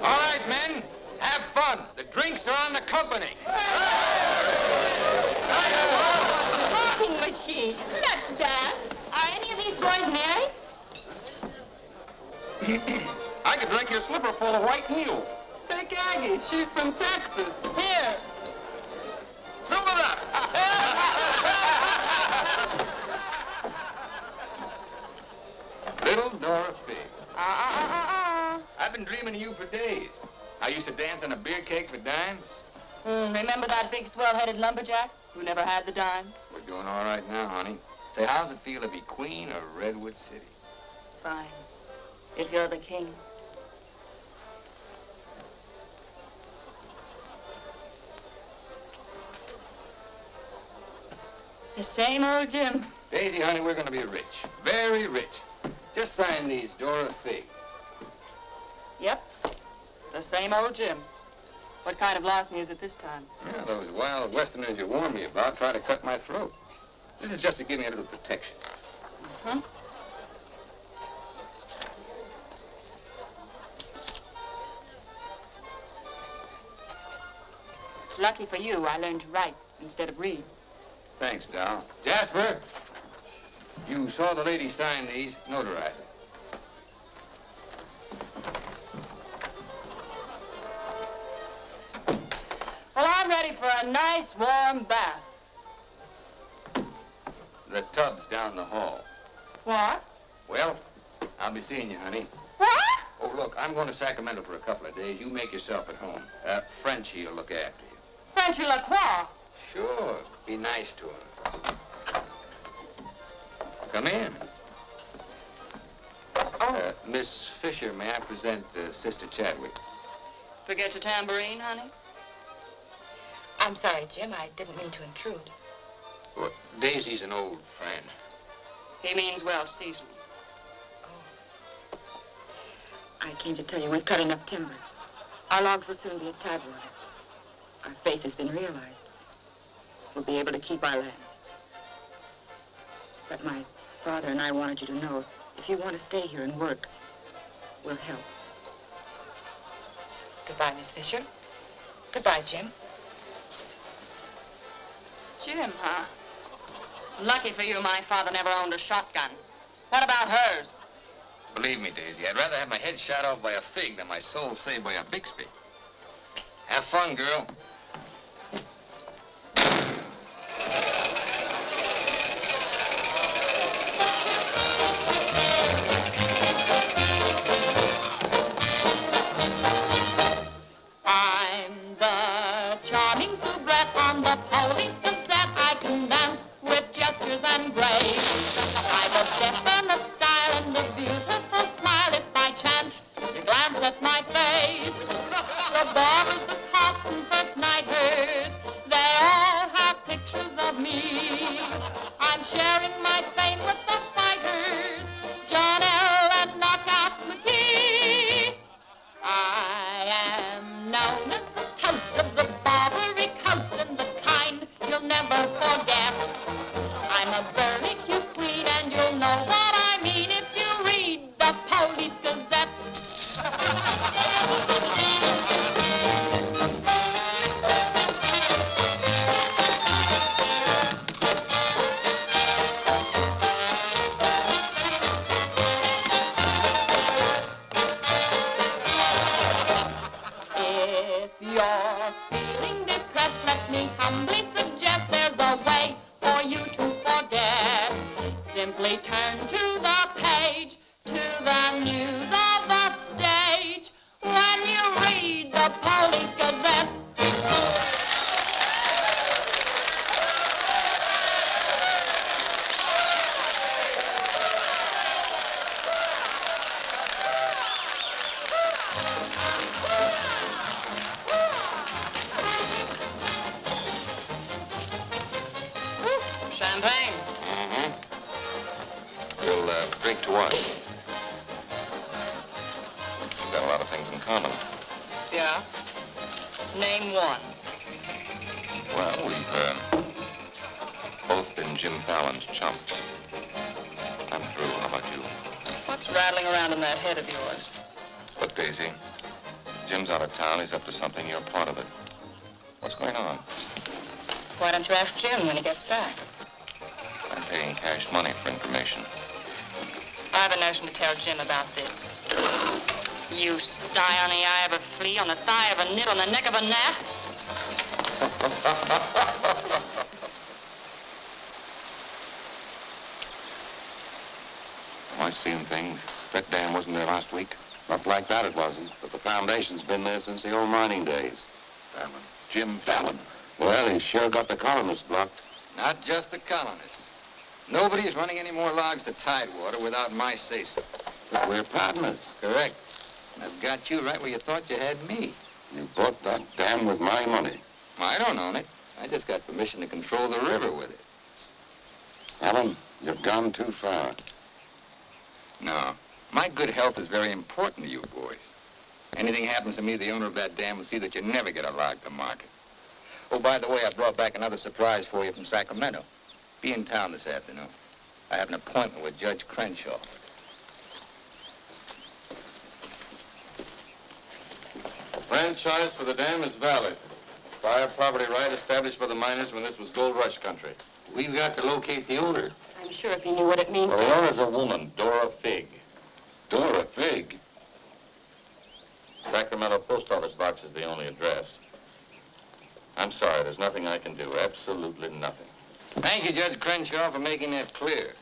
All right, men, have fun. The drinks are on the company. Talking machine. Let's dance. Are any of these boys married? I could drink your slipper full of white mule. Take Aggie. She's from Texas. Here. Fill it up. Little Dora Fig. I've been dreaming of you for days. I used to dance on a beer cake for dimes. Remember that big swell-headed lumberjack who never had the dime? We're doing all right now, honey. Say, how's it feel to be queen of Redwood City? Fine. If you're the king. The same old Jim. Daisy, honey, we're going to be rich. Very rich. Just sign these, Dora Fig. Yep. The same old Jim. What kind of loss music this time? Yeah, those wild westerners you warned me about try to cut my throat. This is just to give me a little protection. Uh-huh. It's lucky for you I learned to write instead of read. Thanks, Doll. Jasper, you saw the lady sign these. Notarize it. Well, I'm ready for a nice warm bath. The tub's down the hall. What? Well, I'll be seeing you, honey. What? Oh, look, I'm going to Sacramento for a couple of days. You make yourself at home. Frenchie will look after you. Frenchy Lacroix. Sure. Be nice to him. Come in. Miss Fisher, may I present Sister Chadwick? Forget your tambourine, honey? I'm sorry, Jim. I didn't mean to intrude. Well, Daisy's an old friend. He means well seasoned. I came to tell you we've cut enough timber. Our logs will soon be at tidewater. Our faith has been realized. We'll be able to keep our lands. But my father and I wanted you to know if you want to stay here and work, we'll help. Goodbye, Miss Fisher. Goodbye, Jim. Jim, huh? Lucky for you, my father never owned a shotgun. What about hers? Believe me, Daisy, I'd rather have my head shot off by a fig than my soul saved by a Bixby. Have fun, girl. I'm the charming soubrette on the police cassette. I can dance with gestures and grace. I've a definite style and a beautiful smile. If by chance you glance at my face, the barbers, the cops, and first nighters, they all have pictures of me. I'm sharing my fame with the fighters, John L. and Knockout McGee. I am known as the toast of the Barbary Coast and the kind you'll never forget. I'm a burly cute queen and you'll know what I mean if you read the Police Gazette. If you're feeling depressed, let me humbly suggest there's a way for you to forget. Simply turn to the page, to the news of the stage, when you read the Police Gazette. straight to us. We've got a lot of things in common. Yeah? Name one. Well, we've both been Jim Fallon's chumps. I'm through. How about you? What's rattling around in that head of yours? Look, Daisy, Jim's out of town. He's up to something. You're part of it. What's going on? Why don't you ask Jim when he gets back? I'm paying cash money for information. I have a notion to tell Jim about this. You sty on the eye of a flea, on the thigh of a nit, on the neck of a gnat. Am I seeing things? That dam wasn't there last week? Not like that, it wasn't. But the foundation's been there since the old mining days. Fallon. Jim Fallon. Well, he's sure got the colonists blocked. Not just the colonists. Nobody's running any more logs to Tidewater without my say-so. But we're partners. Correct. And I've got you right where you thought you had me. You bought that dam with my money. I don't own it. I just got permission to control the river with it. Alan, you've gone too far. No. My good health is very important to you boys. Anything happens to me, the owner of that dam will see that you never get a log to market. Oh, by the way, I brought back another surprise for you from Sacramento. Be in town this afternoon. I have an appointment with Judge Crenshaw. Franchise for the dam is valid. Prior property right established by the miners when this was gold rush country. We've got to locate the owner. I'm sure if he knew what it means. Well, the owner's a woman, Dora Fig. Dora Fig. Sacramento post office box is the only address. I'm sorry, there's nothing I can do. Absolutely nothing. Thank you, Judge Crenshaw, for making that clear.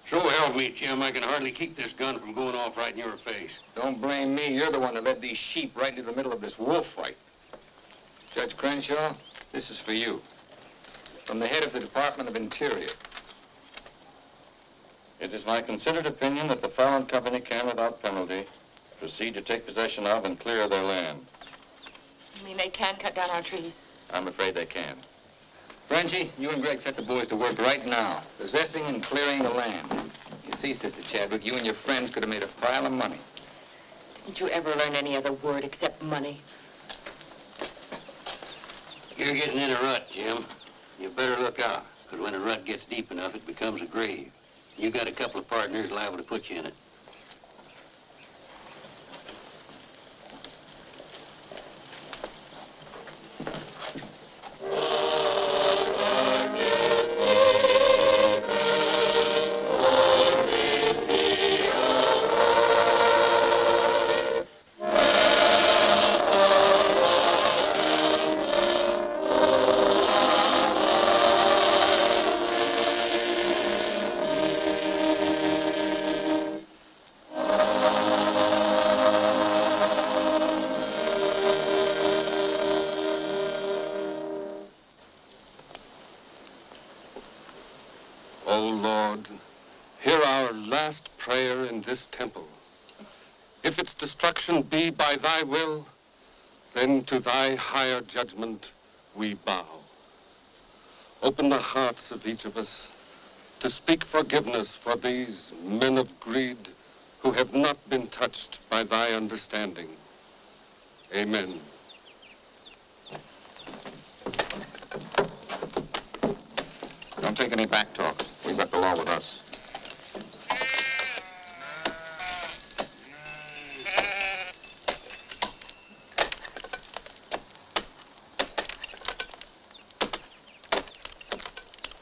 So help me, Jim. I can hardly keep this gun from going off right in your face. Don't blame me. You're the one that led these sheep right into the middle of this wolf fight. Judge Crenshaw, this is for you. From the head of the Department of Interior. It is my considered opinion that the Fallon Company can, without penalty, proceed to take possession of and clear their land. You mean they can cut down our trees? I'm afraid they can. Frenchie, you and Greg set the boys to work right now, possessing and clearing the land. You see, Sister Chadwick, you and your friends could have made a pile of money. Didn't you ever learn any other word except money? You're getting in a rut, Jim. You better look out, because when a rut gets deep enough, it becomes a grave. You got a couple of partners liable to put you in it. If its destruction be by thy will, then to thy higher judgment we bow. Open the hearts of each of us to speak forgiveness for these men of greed who have not been touched by thy understanding. Amen. Don't take any back talk. We've got the law with us.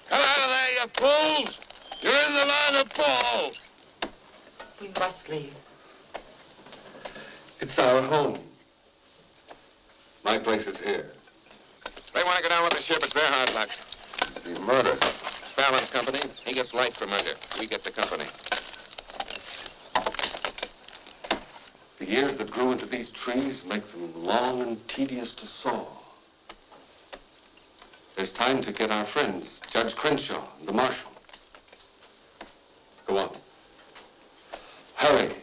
Come out of there, you fools! You're in the line of fall! We must leave. It's our home. My place is here. They want to go down with the ship. It's their hard luck. The murder. Fallon's company. He gets light for murder. We get the company. The years that grew into these trees make them long and tedious to saw. There's time to get our friends, Judge Crenshaw and the marshal. Go on. Hurry.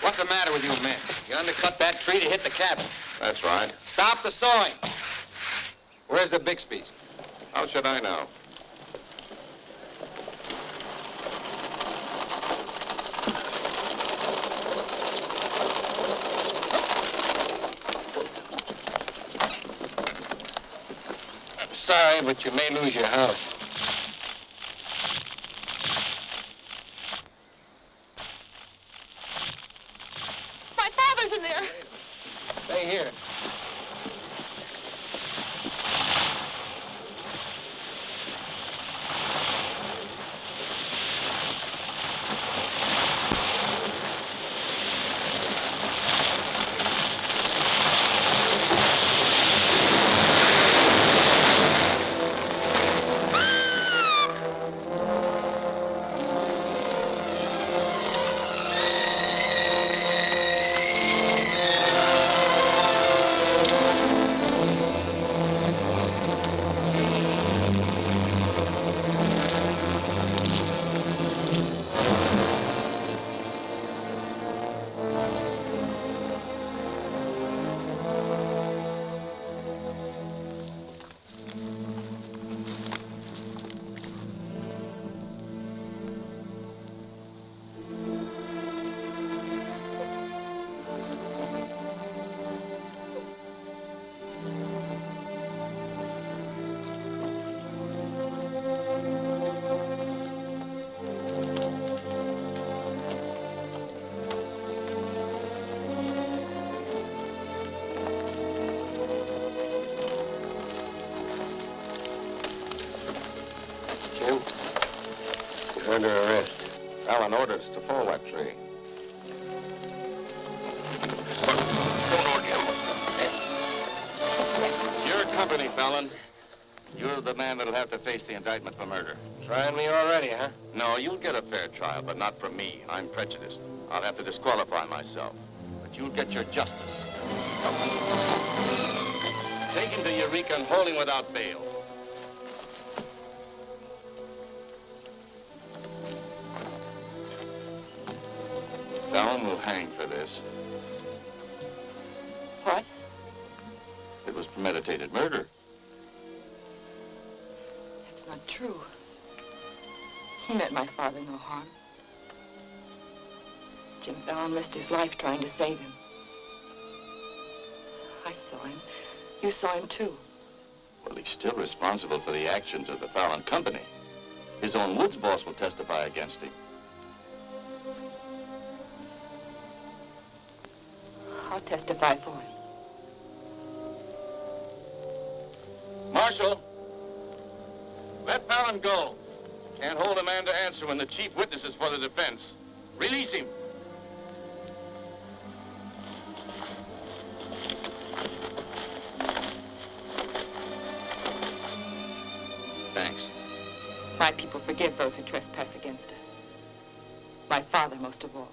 What's the matter with you men? You undercut that tree to hit the cabin. That's right. Stop the sawing. Where's the Bixby's? How should I know? Sorry, but you may lose your house. My father's in there. Stay here. Jim, you're under arrest. Allen orders to fall that tree. Your company, Fallon. You're the man that'll have to face the indictment for murder. Trying me already, huh? No, you'll get a fair trial, but not from me. I'm prejudiced. I'll have to disqualify myself. But you'll get your justice. Take him to Eureka and hold him without bail. Fallon will hang for this. What? It was premeditated murder. That's not true. He meant my father no harm. Jim Fallon risked his life trying to save him. I saw him. You saw him, too. Well, he's still responsible for the actions of the Fallon Company. His own woods boss will testify against him. I'll testify for him. Marshal, let Fallon go. Can't hold a man to answer when the chief witness is for the defense. Release him. Thanks. My people forgive those who trespass against us. My father most of all.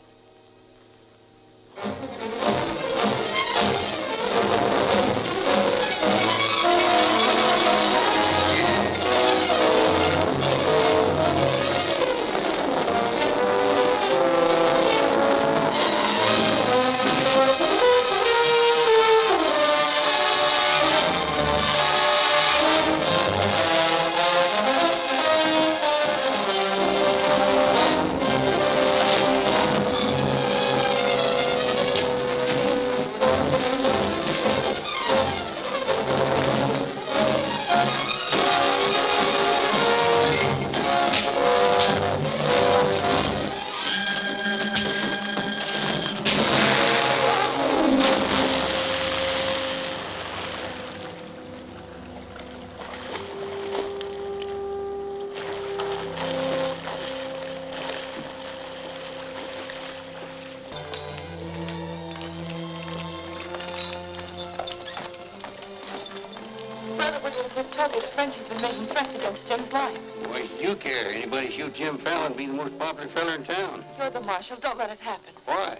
Jim Fallon be the most popular fella in town. You're the marshal. Don't let it happen. Why?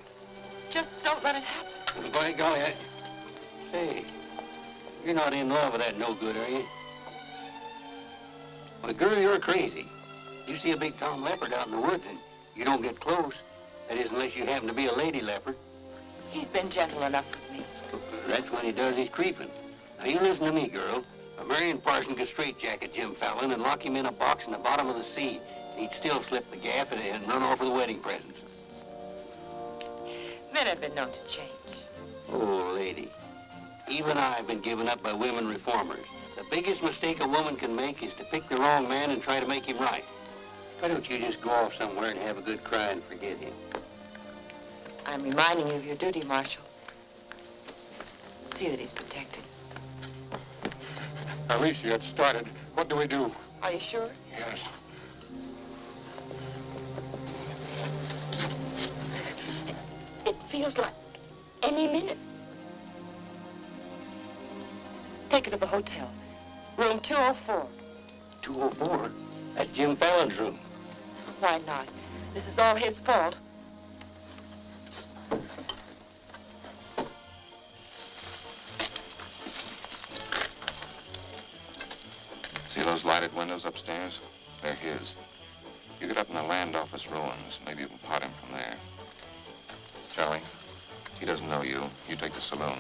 Just don't let it happen. Well, by golly, Hey, you're not in love with that no good, are you? Well, girl, you're crazy. You see a big tom leopard out in the woods and you don't get close, That is, unless you happen to be a lady leopard. He's been gentle enough with me. That's when he does his creeping. Now, you listen to me, girl. A Marion Parson could straitjacket Jim Fallon and lock him in a box in the bottom of the sea. He'd still slip the gaff and run off with the wedding presents. Men have been known to change. Oh, lady. Even I've been given up by women reformers. The biggest mistake a woman can make is to pick the wrong man and try to make him right. Why don't you just go off somewhere and have a good cry and forget him? I'm reminding you of your duty, Marshal. See that he's protected. Alicia, it's started. What do we do? Are you sure? Yes. It feels like any minute. Take her to the hotel. Room 204. 204? That's Jim Fallon's room. Why not? This is all his fault. See those lighted windows upstairs? They're his. You get up in the land office ruins. Maybe you can pot him from there. Charlie, he doesn't know you. You take the saloon.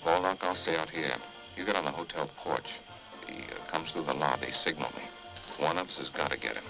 Warlock, I'll stay out here. You get on the hotel porch. He comes through the lobby. Signal me. One of us has got to get him.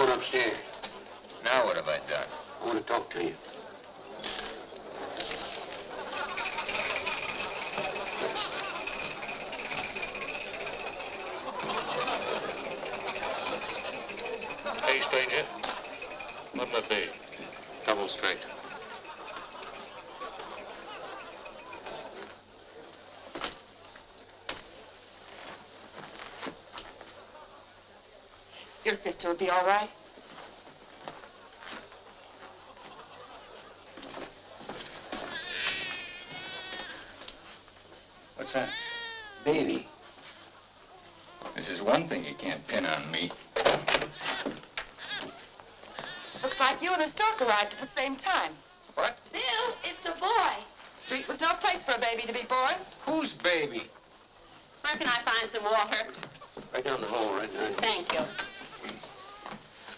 Upstairs. Now what have I done? I want to talk to you. Hey, stranger. What'll it be? Double straight. Your sister will be all right. What's that? Baby. This is one thing you can't pin on me. Looks like you and the stork arrived at the same time. What? Bill, it's a boy. Street was no place for a baby to be born. Whose baby? Where can I find some water? Right down the hall, right now. Thank you.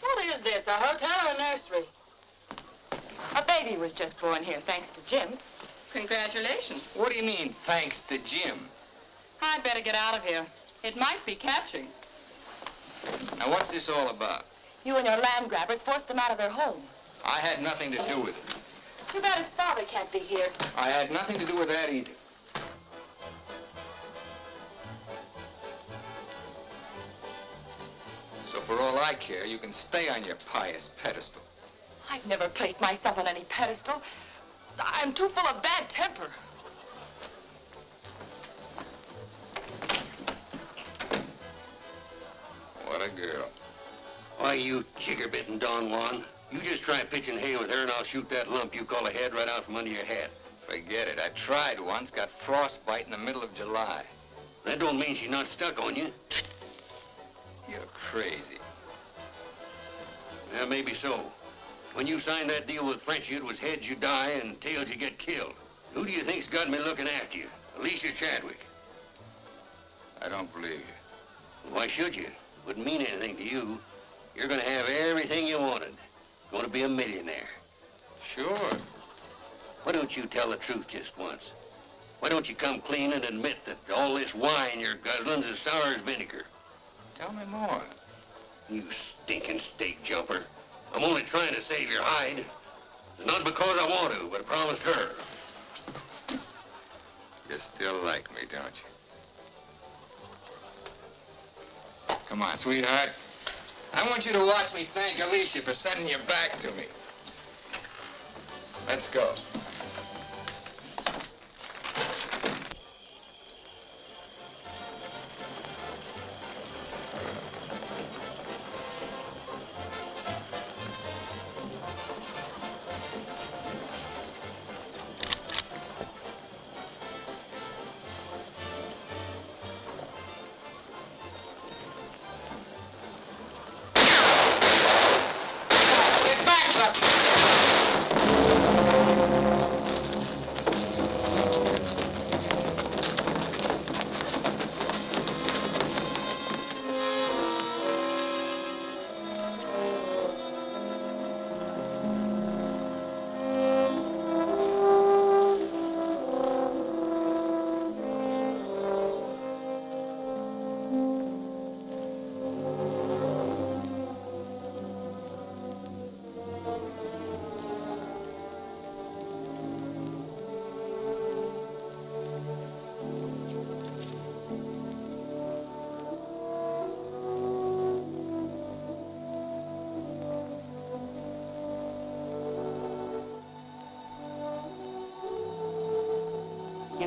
What is this, a hotel or a nursery? A baby was just born here, thanks to Jim. Congratulations. What do you mean, thanks to Jim? I'd better get out of here. It might be catching. Now, what's this all about? You and your land grabbers forced them out of their home. I had nothing to do with it. Too bad his father can't be here. I had nothing to do with that either. So for all I care, you can stay on your pious pedestal. I've never placed myself on any pedestal. I'm too full of bad temper. What a girl. Why, you chigger-bitten Don Juan. You just try pitching hay with her and I'll shoot that lump you call a head right out from under your hat. Forget it. I tried once, got frostbite in the middle of July. That don't mean she's not stuck on you. You're crazy. Yeah, maybe so. When you signed that deal with Frenchy, it was heads you die and tails you get killed. Who do you think's got me looking after you? Alicia Chadwick. I don't believe you. Why should you? Wouldn't mean anything to you. You're going to have everything you wanted. Going to be a millionaire. Sure. Why don't you tell the truth just once? Why don't you come clean and admit that all this wine you're guzzling is sour as vinegar? Tell me more. You stinking steak jumper. I'm only trying to save your hide. It's not because I want to, but I promised her. You still like me, don't you? Come on, sweetheart. I want you to watch me thank Alicia for sending you back to me. Let's go.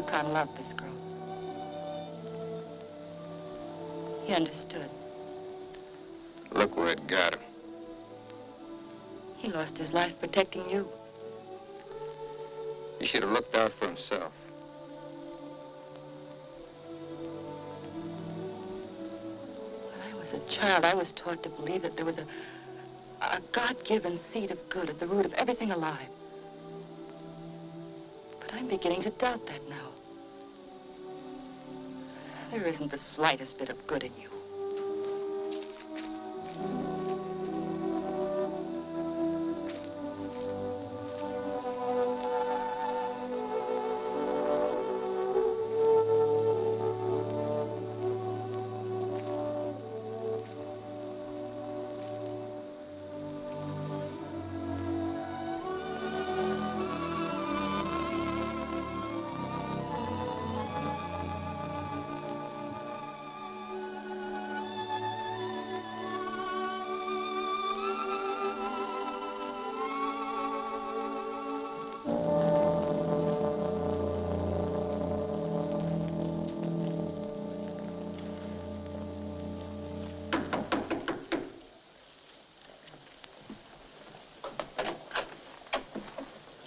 Yukon loved this girl. He understood. Look where it got him. He lost his life protecting you. He should have looked out for himself. When I was a child, I was taught to believe that there was a God-given seed of good at the root of everything alive. But I'm beginning to doubt that now. There isn't the slightest bit of good in you.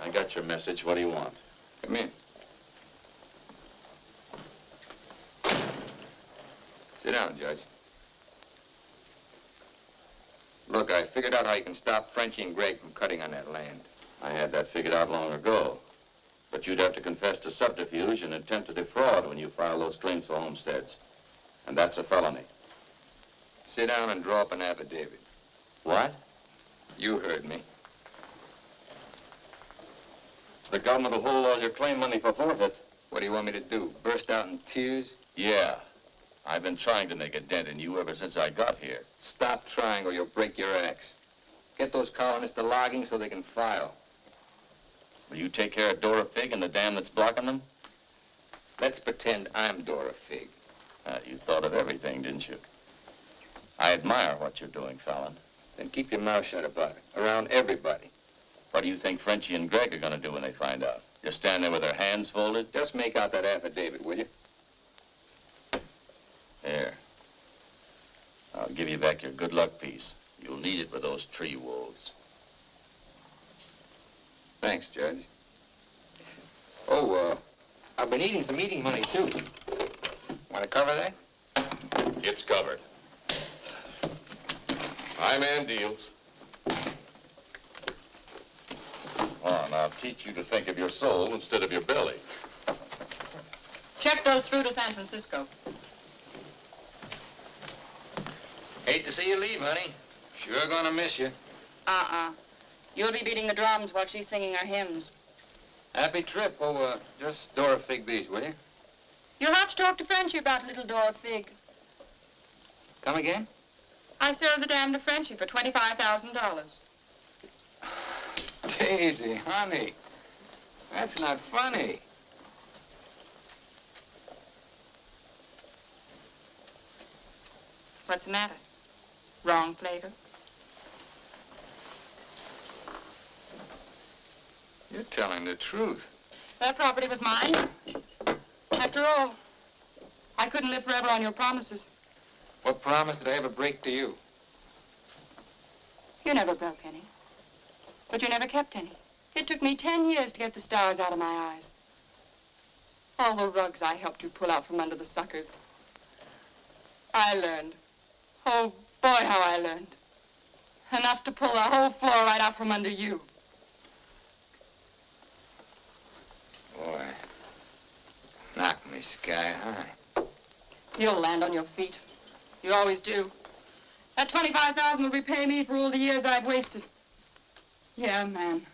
I got your message. What do you want? Come in. Sit down, Judge. Look, I figured out how you can stop Frenchie and Greg from cutting on that land. I had that figured out long ago. But you'd have to confess to subterfuge and attempt to defraud when you file those claims for homesteads. And that's a felony. Sit down and draw up an affidavit. What? You heard me. The government will hold all your claim money for forfeit. What do you want me to do? Burst out in tears? Yeah. I've been trying to make a dent in you ever since I got here. Stop trying or you'll break your axe. Get those colonists to logging so they can file. Will you take care of Dora Fig and the dam that's blocking them? Let's pretend I'm Dora Fig. You thought of everything, didn't you? I admire what you're doing, Fallon. Then keep your mouth shut about it, around everybody. What do you think Frenchie and Greg are going to do when they find out? Just stand there with their hands folded? Just make out that affidavit, will you? Here. I'll give you back your good luck piece. You'll need it with those tree wolves. Thanks, Judge. Oh, I've been eating some eating money, too. Want to cover that? It's covered. My man deals. On, I'll teach you to think of your soul instead of your belly. Check those through to San Francisco. Hate to see you leave, honey. Sure gonna miss you. You'll be beating the drums while she's singing her hymns. Happy trip. Oh, just Dora Fig Bees, will you? You'll have to talk to Frenchie about little Dora Fig. Come again? I sold the dam to Frenchie for $25,000. Daisy, honey. That's not funny. What's the matter? Wrong flavor? You're telling the truth. That property was mine. After all, I couldn't live forever on your promises. What promise did I ever break to you? You never broke any. But you never kept any. It took me 10 years to get the stars out of my eyes. All the rugs I helped you pull out from under the suckers. I learned. Oh, boy, how I learned. Enough to pull the whole floor right out from under you. Boy, knock me sky high. You'll land on your feet. You always do. That $25,000 will repay me for all the years I've wasted. Yeah, man.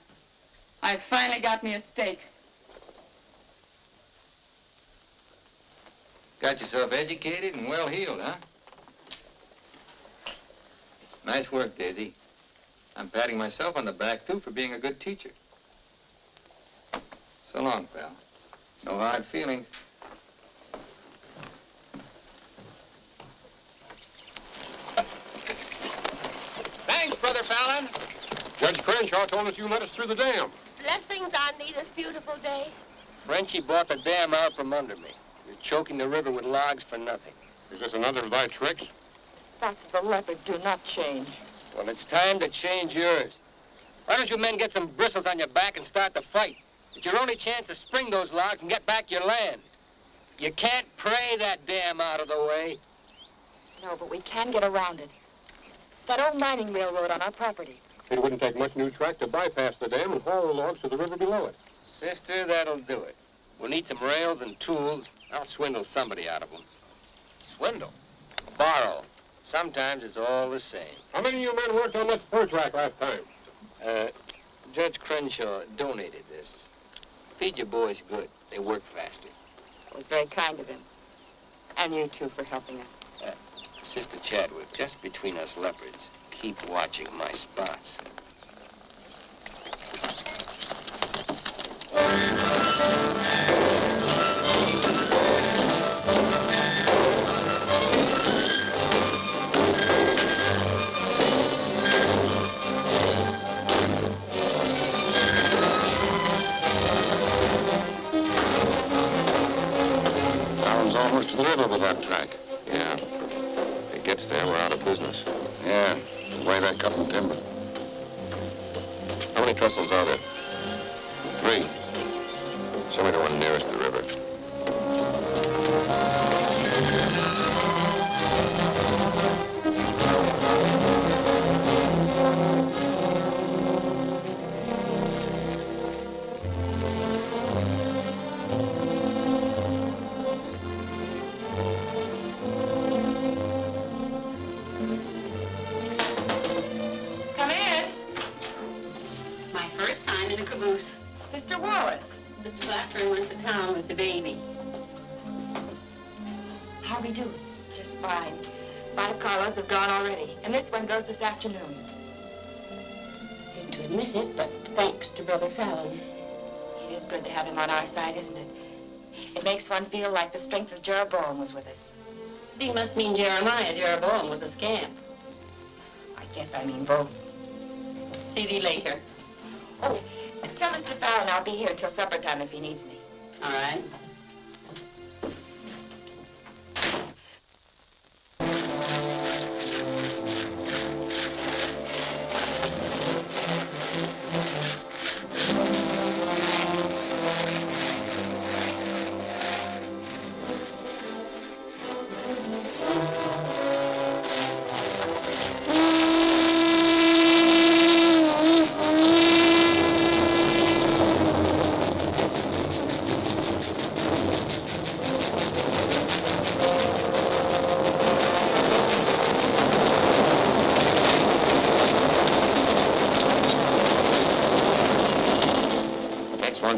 I finally got me a stake. Got yourself educated and well-heeled, huh? Nice work, Daisy. I'm patting myself on the back, too, for being a good teacher. So long, pal. No hard feelings. Thanks, Brother Fallon. Judge Crenshaw told us you let us through the dam. Blessings on thee this beautiful day. Frenchie bought the dam out from under me. You're choking the river with logs for nothing. Is this another of thy tricks? Spots of the leopard do not change. Well, it's time to change yours. Why don't you men get some bristles on your back and start the fight? It's your only chance to spring those logs and get back your land. You can't pray that dam out of the way. No, but we can get around it. That old mining railroad on our property. It wouldn't take much new track to bypass the dam and haul the logs to the river below it. Sister, that'll do it. We'll need some rails and tools. I'll swindle somebody out of them. Swindle? Borrow. Sometimes it's all the same. How many of you men worked on that spur track last time? Judge Crenshaw donated this. Feed your boys good. They work faster. It was very kind of him. And you, too, for helping us. Sister Chadwick, just between us leopards, keep watching my spots. Almost to the river with that track. Yeah. If it gets there, we're out of business. Yeah, the way they cut the timber. How many trestles are there? 3. Show me the one nearest the river. Sister Wallace. Mr. Blackburn went to town with the baby. How we do? Just fine. 5 callers have gone already, and this one goes this afternoon. Hate to admit it, but thanks to Brother Fallon. It is good to have him on our side, isn't it? It makes one feel like the strength of Jeroboam was with us. You must mean Jeremiah. Jeroboam was a scamp. I guess I mean both. See thee later. Oh, tell Mr. Fallon I'll be here till supper time if he needs me. All right.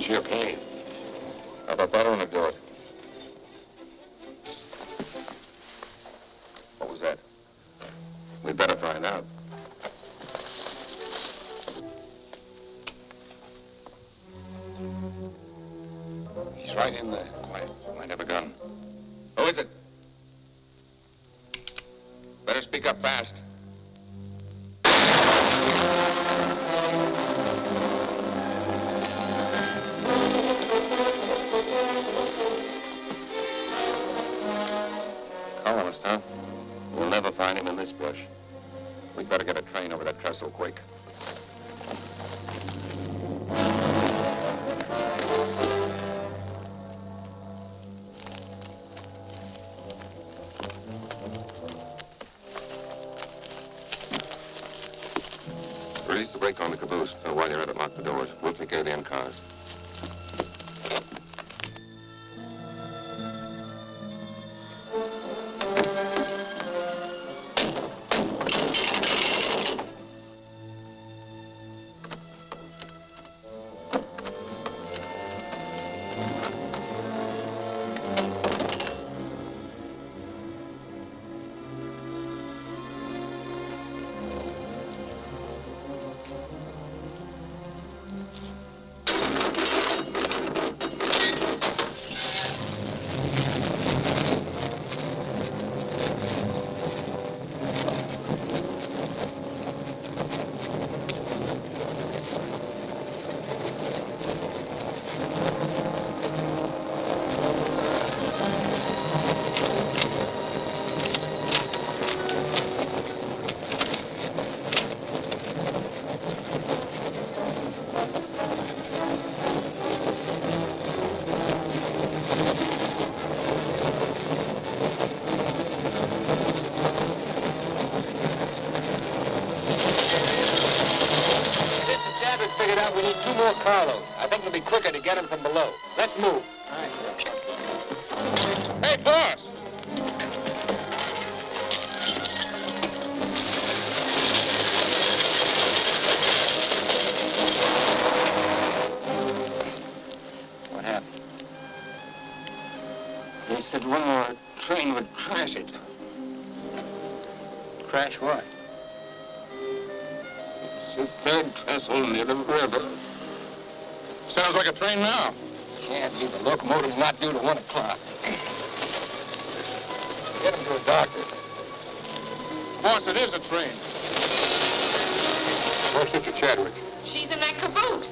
Your pain. How about that one to do it? What was that? We'd better find out. He's right in there. Might have a gun. Who is it? Better speak up fast. Colonist, huh? We'll never find him in this bush. We'd better get a train over that trestle quick. Release the brake on the caboose. While you're at it, lock the doors. We'll take care of the end cars. figured out we need 2 more carloads. I think it'll be quicker to get them from below. Let's move. Hey, boss! What happened? They said one more train would crash it. Crash what? It's the 3rd trestle near the river. Sounds like a train now. Can't be. The locomotive's not due to 1 o'clock. Get him to a doctor. Boss, it is a train. Where's Sister Chadwick? She's in that caboose.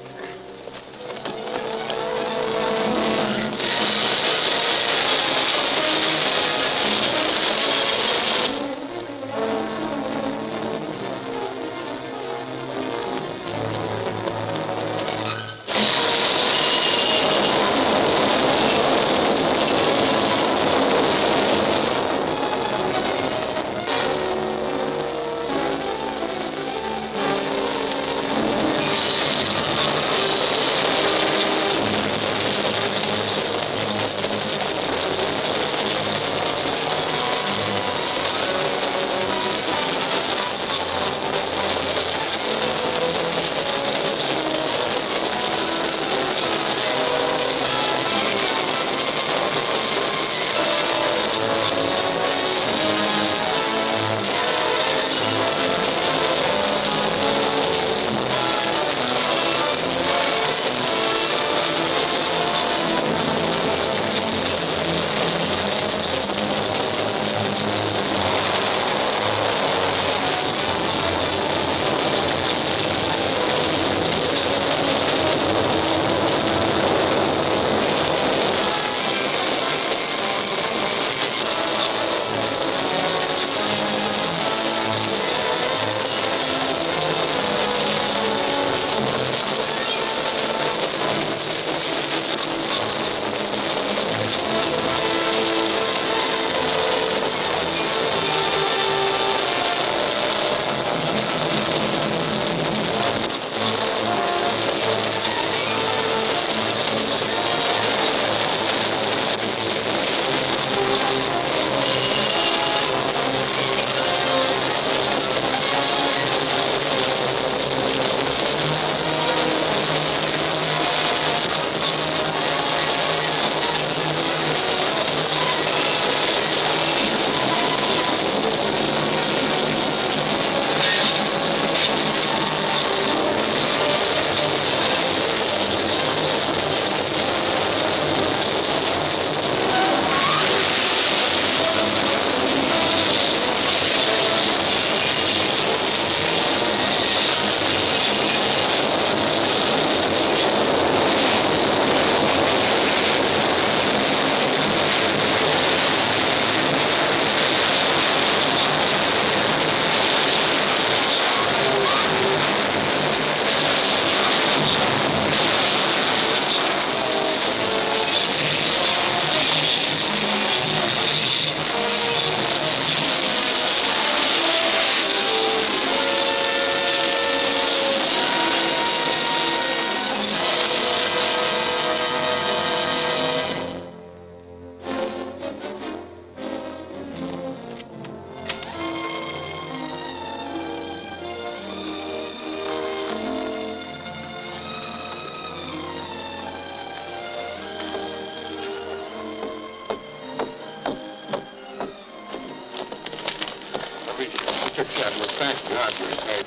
Thank God you're safe.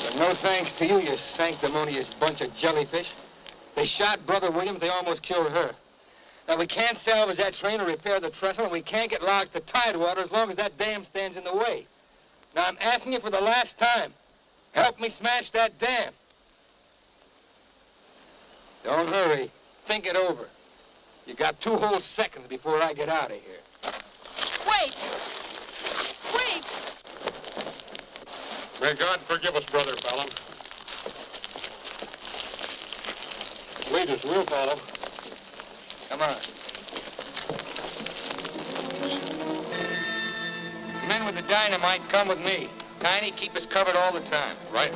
But no thanks to you, you sanctimonious bunch of jellyfish. They shot Brother Williams, they almost killed her. Now, we can't salvage that train or repair the trestle, and we can't get locked to Tidewater as long as that dam stands in the way. Now, I'm asking you for the last time. Help me smash that dam. Don't hurry. Think it over. You got 2 whole seconds before I get out of here. Wait! Wait! May God forgive us, Brother Fallon. Lead us, we'll follow. Come on. The men with the dynamite come with me. Tiny, keep us covered all the time. Right.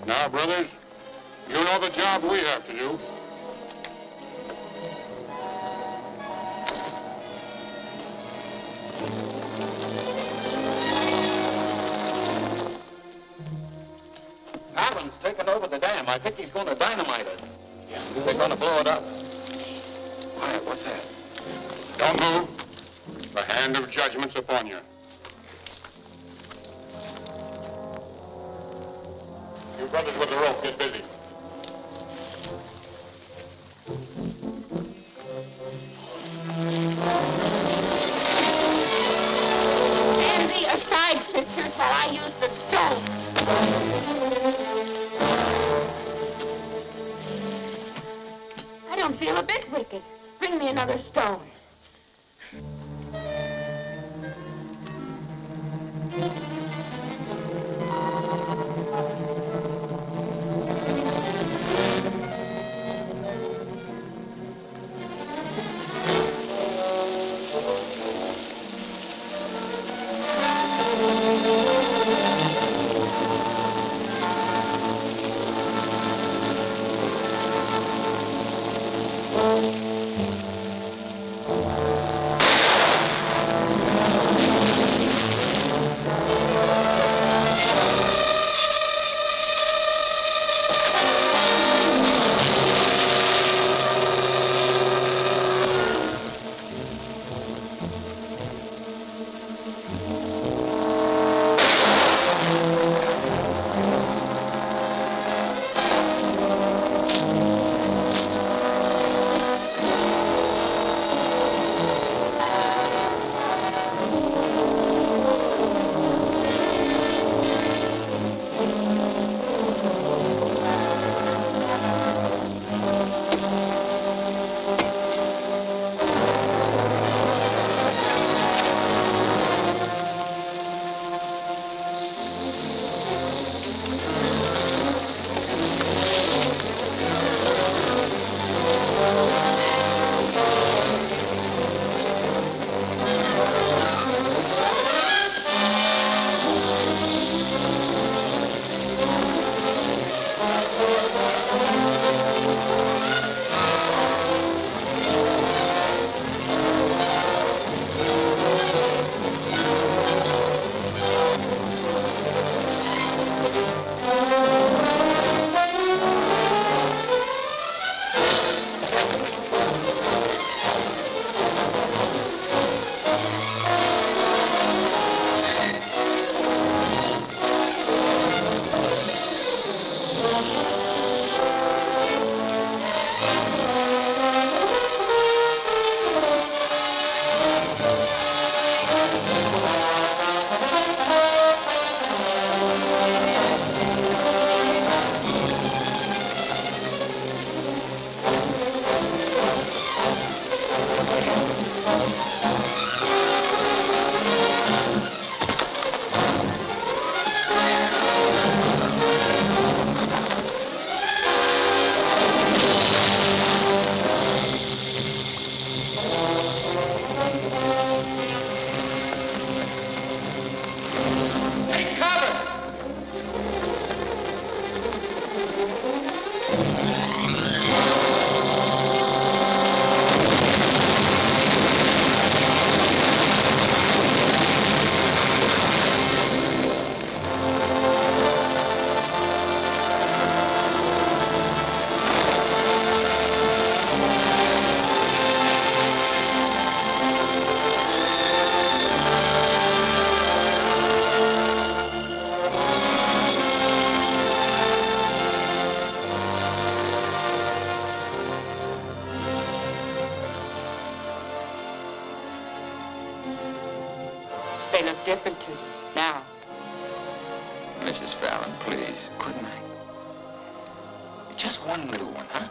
Now, brothers, You know the job we have to do. Fallon's taken over the dam. I think he's going to dynamite it. They're going to blow it up. Quiet, what's that? Don't move. The hand of judgment's upon you. You brothers with the rope, get busy. Stand thee aside, sisters, while I use the stone. I don't feel a bit wicked. Bring me another stone. They look different to you now. Mrs. Fallon, please. Good night. Just one little one, huh?